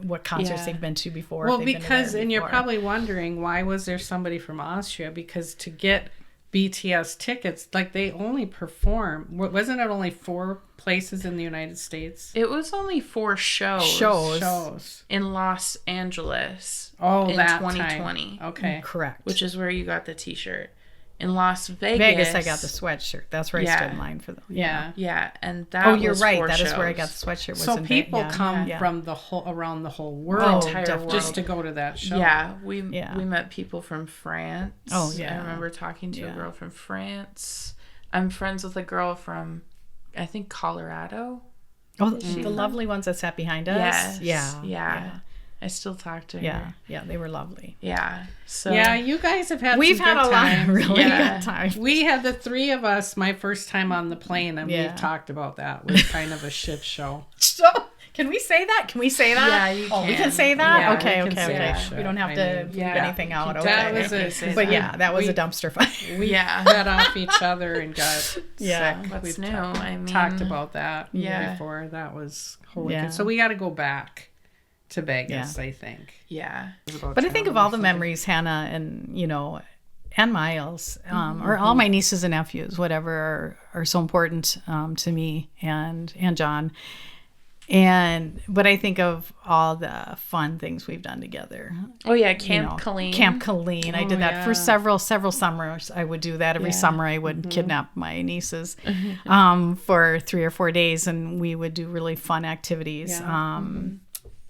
Speaker 3: what concerts they've been to before.
Speaker 2: Well, because, and you're probably wondering, why was there somebody from Austria? Because to get BTS tickets, like they only perform, wasn't it only 4 places in the United States?
Speaker 1: It was only 4 shows in Los Angeles.
Speaker 2: Oh,
Speaker 1: in
Speaker 2: that
Speaker 1: 2020.
Speaker 2: Time. Okay,
Speaker 3: correct.
Speaker 1: Which is where you got the t-shirt. In Las Vegas,
Speaker 3: I got the sweatshirt. That's where I stood in line for them.
Speaker 1: Yeah, and that
Speaker 3: you're
Speaker 1: was
Speaker 3: right.
Speaker 1: 4
Speaker 3: That
Speaker 1: shows.
Speaker 3: is where I got the sweatshirt.
Speaker 2: So people come from around the whole world, just to go to that show.
Speaker 1: Yeah, we met people from France.
Speaker 3: Oh yeah,
Speaker 1: I remember talking to a girl from France. I'm friends with a girl from, I think, Colorado.
Speaker 3: Oh, the lovely ones that sat behind us.
Speaker 1: Yes. Yeah. I still talk to her.
Speaker 3: Yeah, they were lovely.
Speaker 1: Yeah. So
Speaker 2: you guys have had.
Speaker 3: We've
Speaker 2: some
Speaker 3: had
Speaker 2: good
Speaker 3: a lot
Speaker 2: times.
Speaker 3: of really good times.
Speaker 2: We had the 3 of us. My first time on the plane, and we've talked about that. It was kind of a shit show.
Speaker 3: So, can we say that?
Speaker 1: Yeah, you can.
Speaker 3: We can say that?
Speaker 2: Yeah,
Speaker 3: okay.
Speaker 2: we can say that.
Speaker 3: We don't have to leave anything out.
Speaker 2: That
Speaker 3: Okay.
Speaker 2: was
Speaker 3: that was a dumpster fire.
Speaker 2: We fed off each other and got sick.
Speaker 1: What's
Speaker 2: We've
Speaker 1: new? I mean,
Speaker 2: talked about that before. That was holy good. So we got to go back to Vegas, I think.
Speaker 1: Yeah.
Speaker 3: But I think of all the memories, Hannah, and and Miles, or all my nieces and nephews, whatever, are so important to me and John. But I think of all the fun things we've done together.
Speaker 1: Oh yeah, Camp Colleen.
Speaker 3: Camp Colleen. I did that for several summers. I would do that every summer. I would kidnap my nieces for 3 or 4 days, and we would do really fun activities.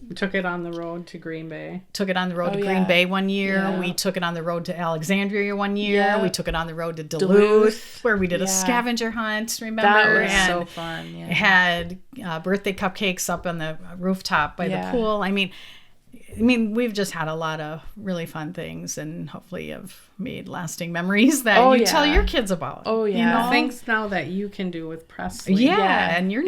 Speaker 2: We took it on the road to Green Bay.
Speaker 3: Took it on the road to Green Bay one year. Yeah. We took it on the road to Alexandria one year. Yeah. We took it on the road to Duluth. Where we did a scavenger hunt, remember?
Speaker 1: That was so fun. Yeah.
Speaker 3: Had birthday cupcakes up on the rooftop by the pool. I mean, we've just had a lot of really fun things, and hopefully have made lasting memories that you tell your kids about.
Speaker 1: Oh yeah,
Speaker 2: things now that you can do with Presley.
Speaker 3: And you're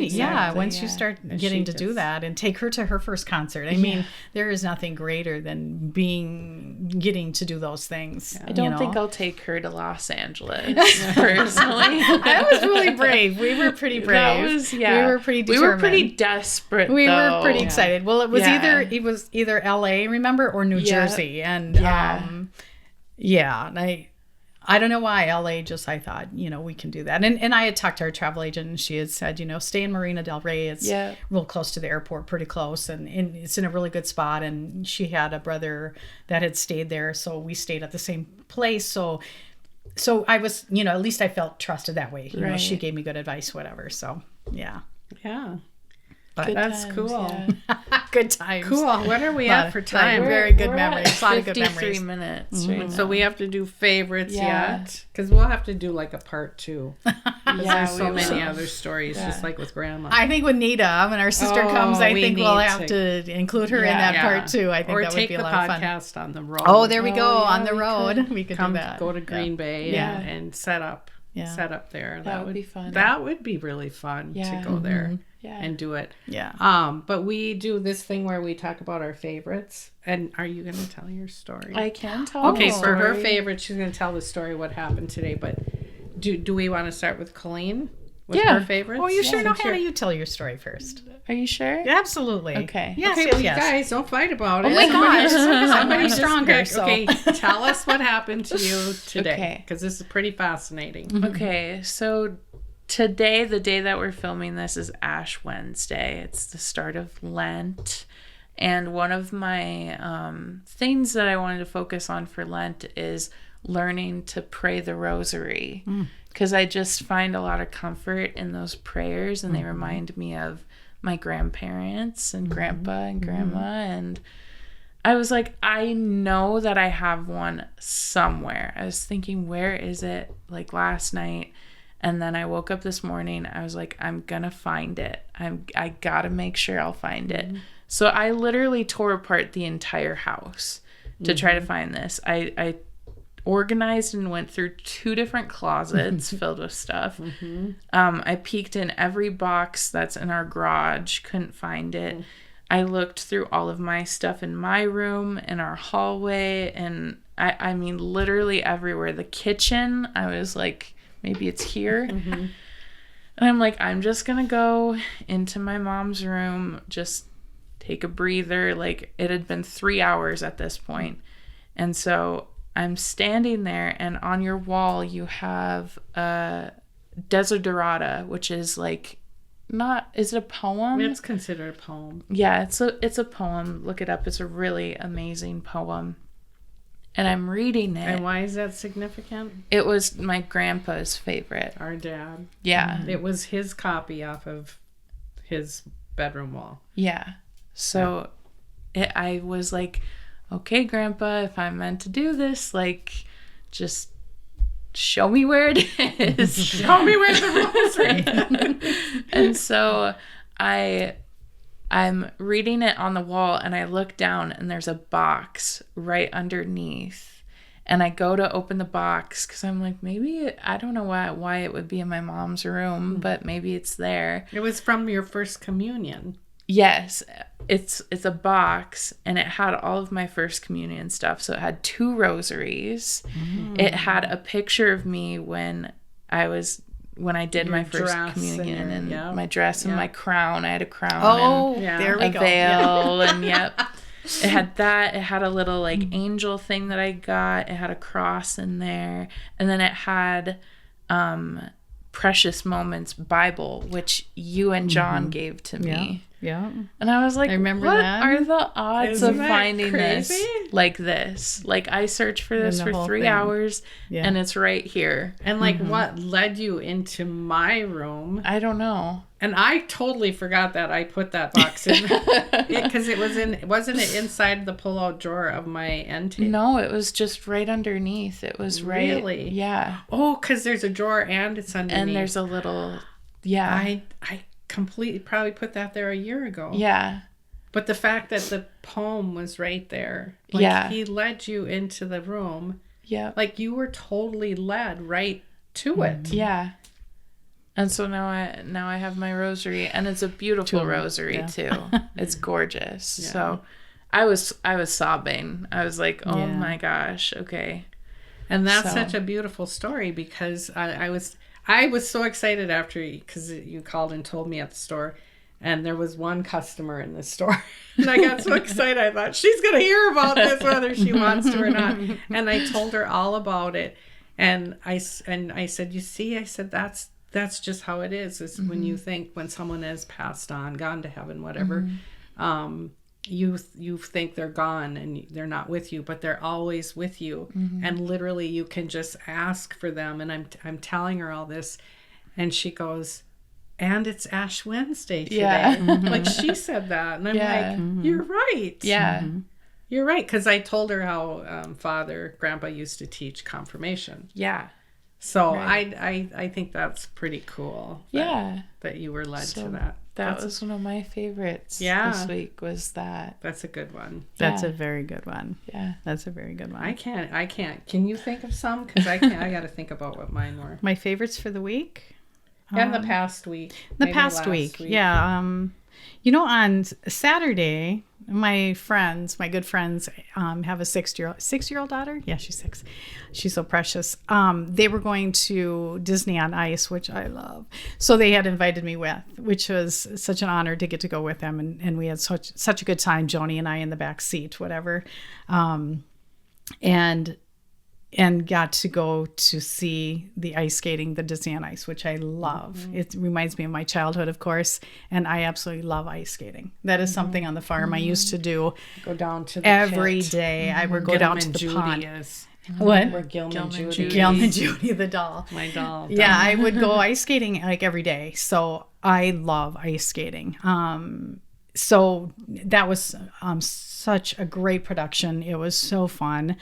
Speaker 3: once you start getting to do that and take her to her first concert. I mean, there is nothing greater than getting to do those things.
Speaker 1: I don't think I'll take her to Los Angeles personally.
Speaker 3: That was really brave. We were pretty brave.
Speaker 1: We were pretty determined. We were pretty desperate.
Speaker 3: We were pretty excited. Well, it was either LA, remember, or New Jersey, and and I don't know why LA just, I thought, we can do that. And I had talked to our travel agent and she had said, stay in Marina del Rey. It's real close to the airport, pretty close. And it's in a really good spot. And she had a brother that had stayed there. So we stayed at the same place. So I was, at least I felt trusted that way. She gave me good advice, whatever. So, yeah.
Speaker 2: Yeah.
Speaker 3: But
Speaker 2: that's
Speaker 1: times,
Speaker 2: cool.
Speaker 1: Yeah.
Speaker 3: Good times.
Speaker 2: Cool. What are we at for time?
Speaker 3: Very good memories. A lot of good
Speaker 1: 53
Speaker 3: memories.
Speaker 1: minutes. Right
Speaker 2: So we have to do favorites
Speaker 1: Yeah.
Speaker 2: yet? Because we'll have to do like a part 2. Because
Speaker 1: Yeah,
Speaker 2: there's so
Speaker 1: we
Speaker 2: many
Speaker 1: will.
Speaker 2: other stories, just like with Grandma.
Speaker 3: I think with Nita, when our sister comes, I
Speaker 2: we
Speaker 3: think we'll
Speaker 2: need
Speaker 3: have to include her in
Speaker 1: Yeah.
Speaker 3: that part too. I think
Speaker 2: or
Speaker 3: that would
Speaker 2: take
Speaker 3: be a
Speaker 2: the
Speaker 3: lot of fun.
Speaker 2: podcast on the road.
Speaker 3: Oh, there we go.
Speaker 1: Oh, yeah,
Speaker 3: on the
Speaker 1: we
Speaker 3: road.
Speaker 1: could.
Speaker 3: We could
Speaker 2: Come
Speaker 3: do that.
Speaker 2: go to Green Bay
Speaker 1: Yeah.
Speaker 2: and set up.
Speaker 3: Yeah.
Speaker 2: Set up there.
Speaker 1: That would be fun.
Speaker 2: That would be really fun
Speaker 1: Yeah.
Speaker 2: to go there
Speaker 1: Yeah.
Speaker 2: and do it.
Speaker 3: Yeah.
Speaker 2: But we do this thing where we talk about our favorites. And are you going to tell your story?
Speaker 1: I can tell.
Speaker 2: Okay,
Speaker 1: a
Speaker 2: for her
Speaker 1: story.
Speaker 2: favorite, she's going to tell the story what happened today. But do we want to start with Colleen? With
Speaker 1: Yeah.
Speaker 2: her favorites?
Speaker 3: Oh, you sure know,
Speaker 2: Since
Speaker 3: Hannah?
Speaker 2: you're-
Speaker 3: You tell your story first.
Speaker 1: Are you sure?
Speaker 3: Absolutely.
Speaker 1: Okay.
Speaker 3: Yes,
Speaker 2: Okay,
Speaker 3: yes,
Speaker 2: well,
Speaker 3: yes.
Speaker 2: you guys, don't fight about it.
Speaker 3: Oh my gosh.
Speaker 2: Somebody
Speaker 3: Somebody's
Speaker 2: just
Speaker 3: stronger.
Speaker 2: pick.
Speaker 3: So.
Speaker 2: Okay, tell us what happened to you today.
Speaker 1: Okay.
Speaker 2: Because this is pretty fascinating.
Speaker 1: Okay, so today, the day that we're filming this, is Ash Wednesday. It's the start of Lent. And one of my things that I wanted to focus on for Lent is learning to pray the rosary. Because I just find a lot of comfort in those prayers, and they remind me of my grandparents and grandpa and grandma. And I was like, I know that I have one somewhere. I was thinking, where is it? Like last night. And then I woke up this morning. I was like, I'm going to find it. I got to make sure I'll find it. So I literally tore apart the entire house to try to find this. I organized and went through 2 different closets filled with stuff. I peeked in every box that's in our garage, couldn't find it. I looked through all of my stuff in my room, in our hallway, and I mean literally everywhere. The kitchen, I was like, maybe it's here. And I'm like, I'm just gonna go into my mom's room, just take a breather. Like, it had been 3 hours at this point. And so I'm standing there, and on your wall you have a Desiderata, which is like, is it a poem?
Speaker 2: It's considered a poem.
Speaker 1: Yeah, it's a poem. Look it up. It's a really amazing poem. And I'm reading it.
Speaker 2: And why is that significant?
Speaker 1: It was my grandpa's favorite.
Speaker 2: Our dad.
Speaker 1: Yeah.
Speaker 2: It was his copy off of his bedroom wall.
Speaker 1: Yeah. So I was like, okay, Grandpa, if I'm meant to do this, like, just show me where it is.
Speaker 2: Show me where the rosary.
Speaker 1: And so I'm reading it on the wall, and I look down, and there's a box right underneath. And I go to open the box because I'm like, maybe, I don't know why it would be in my mom's room, but maybe it's there.
Speaker 2: It was from your first communion.
Speaker 1: Yes, it's a box, and it had all of my first communion stuff. So it had 2 rosaries. It had a picture of me when I did
Speaker 2: Your
Speaker 1: my first
Speaker 2: dress
Speaker 1: communion,
Speaker 2: and
Speaker 1: and my dress and my crown. I had a crown.
Speaker 3: Oh,
Speaker 1: and
Speaker 2: Yeah.
Speaker 3: there we
Speaker 1: a
Speaker 3: go.
Speaker 1: veil, and yep. It had that. It had a little like angel thing that I got. It had a cross in there, and then it had Precious Moments Bible, which you and John gave to me.
Speaker 3: Yeah.
Speaker 1: And I was like,
Speaker 3: I remember
Speaker 1: what
Speaker 3: that.
Speaker 1: are the odds
Speaker 2: Isn't
Speaker 1: of
Speaker 2: that
Speaker 1: finding
Speaker 2: crazy?
Speaker 1: this like this? Like, I searched for this
Speaker 3: the
Speaker 1: for
Speaker 3: whole
Speaker 1: 3
Speaker 3: thing.
Speaker 1: hours,
Speaker 3: Yeah.
Speaker 1: and it's right here.
Speaker 2: And like what led you into my room?
Speaker 1: I don't know.
Speaker 2: And I totally forgot that I put that box in because wasn't it inside the pull-out drawer of my end table?
Speaker 1: No, it was just right underneath. It was right.
Speaker 2: Really?
Speaker 1: Yeah.
Speaker 2: Oh, because there's a drawer and it's underneath.
Speaker 1: And there's a little, yeah.
Speaker 2: I completely probably put that there a year ago.
Speaker 1: Yeah.
Speaker 2: But the fact that the poem was right there, like
Speaker 1: Yeah.
Speaker 2: he led you into the room,
Speaker 1: Yeah.
Speaker 2: like you were totally led right to it.
Speaker 1: Yeah. And so now I have my rosary, and it's a beautiful rosary too. It's gorgeous. So I was sobbing. I was like, oh my gosh, okay.
Speaker 2: And that's
Speaker 1: So-
Speaker 2: such a beautiful story because I was so excited after because you called and told me at the store, and there was one customer in the store, and I got so excited. I thought she's gonna hear about this whether she wants to or not. And I told her all about it, And I said, you see, I said, that's just how it is when you think, when someone has passed on, gone to heaven, whatever, you think they're gone and they're not with you, but they're always with you. And literally you can just ask for them. And I'm telling her all this, and she goes, and it's Ash Wednesday today.
Speaker 1: Yeah.
Speaker 2: Like, she said that, and I'm like, you're right.
Speaker 1: Yeah.
Speaker 2: You're right, because I told her how Grandpa used to teach confirmation.
Speaker 1: Yeah.
Speaker 2: So
Speaker 1: Right.
Speaker 2: I think that's pretty cool.
Speaker 1: Yeah.
Speaker 2: That you were led
Speaker 1: So
Speaker 2: to that.
Speaker 1: That was one of my favorites this week, was that.
Speaker 2: That's a good one.
Speaker 3: That's
Speaker 1: Yeah.
Speaker 3: a very good one.
Speaker 1: Yeah.
Speaker 3: That's a very good one.
Speaker 2: I can't. Can you think of some? Because I can't. I got to think about what mine were.
Speaker 3: My favorites for the week?
Speaker 2: And the past week.
Speaker 3: The
Speaker 2: Maybe
Speaker 3: past
Speaker 2: last
Speaker 3: week. Yeah. On Saturday, my good friends, have a 6-year-old daughter. Yeah, she's 6. She's so precious. They were going to Disney on Ice, which I love. So they had invited me with, which was such an honor to get to go with them. And we had such a good time, Joni and I in the back seat, whatever. And got to go to see the ice skating, the Disney on Ice, which I love. It reminds me of my childhood, of course, and I absolutely love ice skating. That is something on the farm I used to do
Speaker 2: Go down to the
Speaker 3: every
Speaker 2: pit.
Speaker 3: day. I would go down to the
Speaker 2: Judy
Speaker 3: pond.
Speaker 2: is.
Speaker 3: What?
Speaker 2: Where Gilman
Speaker 1: Gilman
Speaker 2: Judy.
Speaker 3: Gilman Judy, the doll.
Speaker 2: My doll.
Speaker 3: Yeah, I would go ice skating like every day. So I love ice skating. So that was such a great production. It was so fun.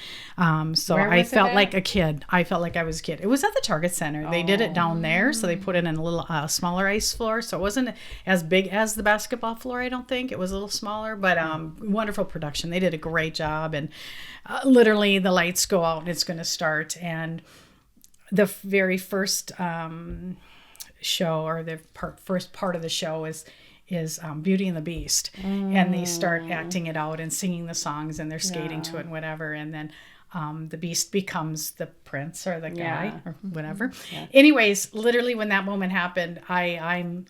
Speaker 3: So
Speaker 2: Where
Speaker 3: I
Speaker 2: was it
Speaker 3: felt
Speaker 2: at?
Speaker 3: like a kid. I felt like I was a kid. It was at the Target Center. They did it down there. So they put it in a little smaller ice floor. So it wasn't as big as the basketball floor, I don't think. It was a little smaller, but wonderful production. They did a great job. And literally the lights go out and it's going to start. And the very first show, or the first part of the show, is Beauty and the Beast, and they start acting it out and singing the songs, and they're skating to it and whatever, and then the Beast becomes the prince or the guy or whatever. Anyways, literally when that moment happened, I'm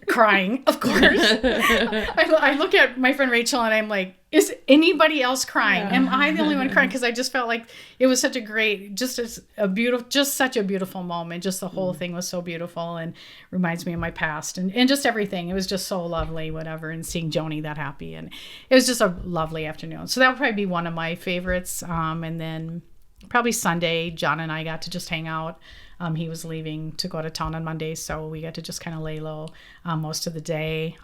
Speaker 3: crying, of course. I look at my friend Rachel and I'm like, is anybody else crying? Am I the only one crying? Because I just felt like it was such a great, just such a beautiful moment. Just the whole thing was so beautiful and reminds me of my past and just everything. It was just so lovely, whatever. And seeing Joni that happy, and it was just a lovely afternoon. So that would probably be one of my favorites. And then probably Sunday, John and I got to just hang out. He was leaving to go to town on Monday, so we got to just kind of lay low most of the day.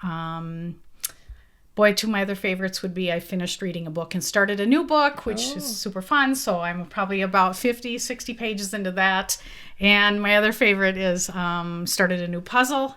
Speaker 3: Two of my other favorites would be I finished reading a book and started a new book, which is super fun. So I'm probably about 50, 60 pages into that. And my other favorite is started a new puzzle,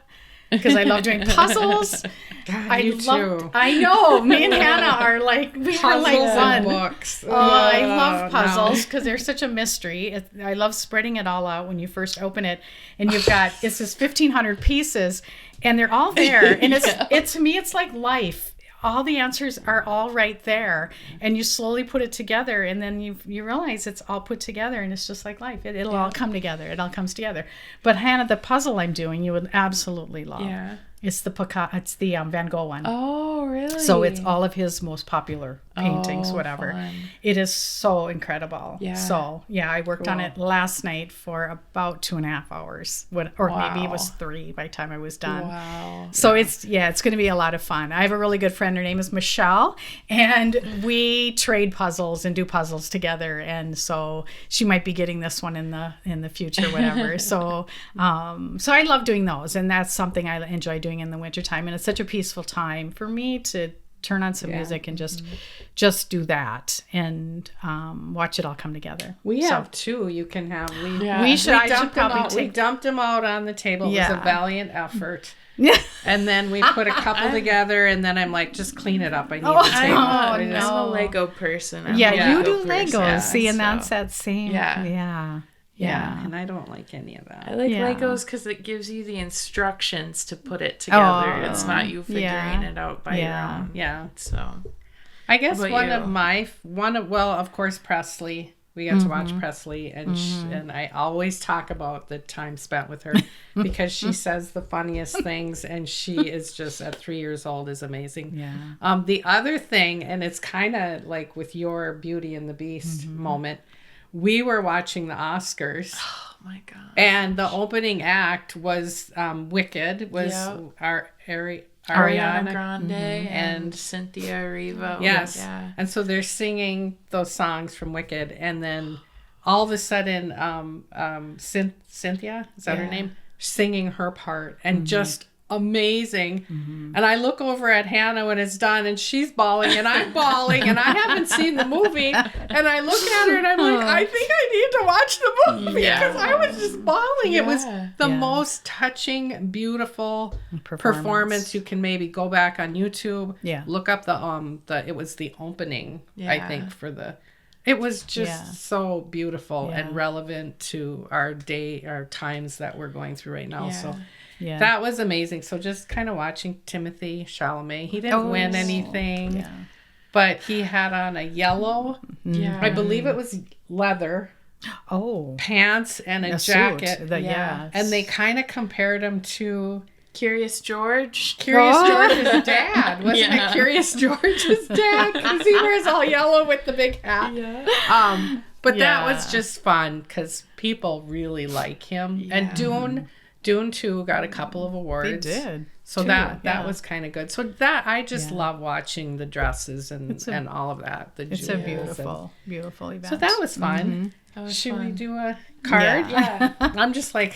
Speaker 3: because I love doing puzzles.
Speaker 2: God, you too.
Speaker 3: I know. Me and Hannah are like,
Speaker 2: Puzzles
Speaker 3: one.
Speaker 2: and books.
Speaker 3: Oh, I love puzzles because they're such a mystery. I love spreading it all out when you first open it, and you've got it's this 1,500 pieces, and they're all there. And it's to me, it's like life. All the answers are all right there, and you slowly put it together, and then you realize it's all put together, and it's just like life. It'll all come together. It all comes together. But Hannah, the puzzle I'm doing, you would absolutely love.
Speaker 1: Yeah.
Speaker 3: It's the Van Gogh one.
Speaker 1: Oh, really?
Speaker 3: So it's all of his most popular paintings, whatever.
Speaker 1: Fun.
Speaker 3: It is so incredible.
Speaker 1: Yeah.
Speaker 3: So, I worked on it last night for about 2.5 hours, maybe it was 3 by the time I was done.
Speaker 1: Wow.
Speaker 3: So it's going to be a lot of fun. I have a really good friend. Her name is Michelle, and we trade puzzles and do puzzles together. And so she might be getting this one in the future, whatever. So I love doing those, and that's something I enjoy doing in the wintertime. And it's such a peaceful time for me to turn on some music and just do that and watch it all come together.
Speaker 2: We have two. You can have.
Speaker 3: We should
Speaker 2: dumped them out on the table. It was a valiant effort.
Speaker 3: Yeah.
Speaker 2: And then we put a couple together, and then I'm like, just clean it up. I need the table.
Speaker 1: I'm a Lego person.
Speaker 3: You do
Speaker 1: person.
Speaker 3: Legos.
Speaker 1: Yeah,
Speaker 3: See, and that's that same.
Speaker 2: Yeah, and I don't like any of that.
Speaker 1: I like Legos because it gives you the instructions to put it together. It's not you figuring it out by your own.
Speaker 2: Yeah.
Speaker 1: So,
Speaker 2: I guess of course, Presley. We got to watch Presley, and I always talk about the time spent with her because she says the funniest things, and she is just at 3 years old is amazing.
Speaker 3: Yeah.
Speaker 2: The other thing, and it's kind of like with your Beauty and the Beast moment, we were watching the Oscars.
Speaker 1: Oh my god.
Speaker 2: And the opening act was Wicked, was our
Speaker 1: Ariana Grande and Cynthia Erivo.
Speaker 2: Yes.
Speaker 1: Yeah.
Speaker 2: And so they're singing those songs from Wicked, and then all of a sudden Cynthia, is that her name? Singing her part, and just amazing. And I look over at Hannah when it's done, and she's bawling and I'm bawling, and I haven't seen the movie, and I look at her and I'm like, I think I need to watch the movie, because I was just bawling. It was the most touching, beautiful performance. You can maybe go back on YouTube, look up the it was the opening, I think, for the it was just so beautiful and relevant to our times that we're going through right now. So that was amazing. So just kind of watching Timothée Chalamet. He didn't win anything, but he had on a yellow, I believe it was leather, pants and a jacket. And they kind of compared him to
Speaker 1: Curious George's
Speaker 2: dad. Wasn't it Curious George's dad? Because he wears all yellow with the big hat. But that was just fun because people really like him. And Dune 2 got a couple of awards.
Speaker 3: They did.
Speaker 2: So that was kind of good. So that I just love watching the dresses and all of that.
Speaker 3: It's a beautiful event.
Speaker 2: So that was fun. Should we do a card?
Speaker 1: Yeah.
Speaker 2: I'm just like,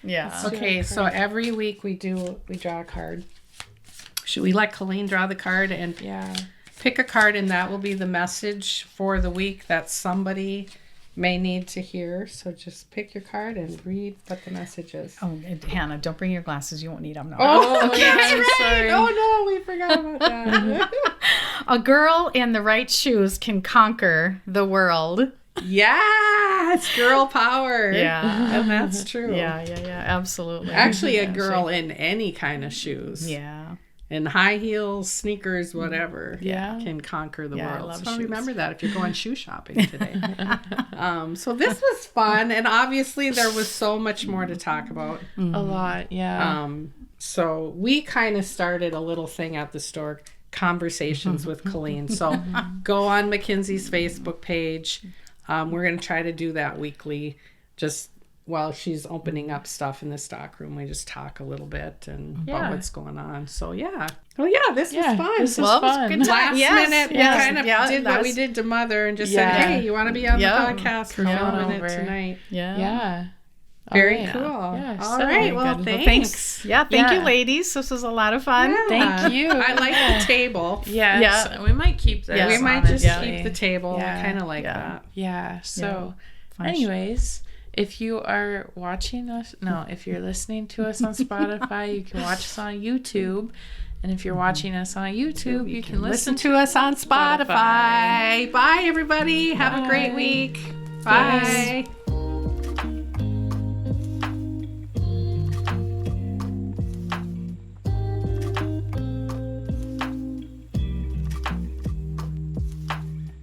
Speaker 3: yeah.
Speaker 2: Okay, so every week we draw a card. Should we let Colleen draw the card and pick a card, and that will be the message for the week that somebody may need to hear. So just pick your card and read what the message is.
Speaker 3: Oh, and Hannah, don't bring your glasses. You won't need them. No.
Speaker 2: Oh, okay. That's right. Sorry. Oh no, we forgot about that.
Speaker 3: A girl in the right shoes can conquer the world.
Speaker 2: Yes, girl power.
Speaker 3: Yeah.
Speaker 2: And that's true.
Speaker 3: Yeah, absolutely.
Speaker 2: Actually, a girl in any kind of shoes.
Speaker 3: Yeah.
Speaker 2: In high heels, sneakers, whatever.
Speaker 3: Yeah.
Speaker 2: Can conquer the world.
Speaker 3: I love
Speaker 2: so
Speaker 3: shoes.
Speaker 2: remember that if you're going shoe shopping today. So this was fun, and obviously there was so much more to talk about.
Speaker 1: A lot,
Speaker 2: So we kind of started a little thing at the store, Conversations with Colleen. So go on Mackenzie's Facebook page. We're going to try to do that weekly, just while she's opening up stuff in the stock room. We just talk a little bit and about what's going on. So this was fun.
Speaker 1: This was fun.
Speaker 3: Good time.
Speaker 2: Last minute, we kind of did what we did to Mother and just said, "Hey, you want to be on the podcast for a minute tonight?"
Speaker 1: Yeah.
Speaker 2: Very cool.
Speaker 1: Yeah,
Speaker 2: All
Speaker 1: so
Speaker 2: right. Well, thanks.
Speaker 3: Yeah, thank you, ladies. This was a lot of fun.
Speaker 2: Yeah.
Speaker 1: Thank you.
Speaker 2: I like the table.
Speaker 1: Yeah. We might keep this.
Speaker 2: We might just keep the table. I kind of like that.
Speaker 1: Yeah. So, anyways, if you are watching us, if you're listening to us on Spotify, you can watch us on YouTube. And if you're watching us on YouTube, you can listen
Speaker 2: to us on Spotify. Bye, everybody. Have a great week. Bye.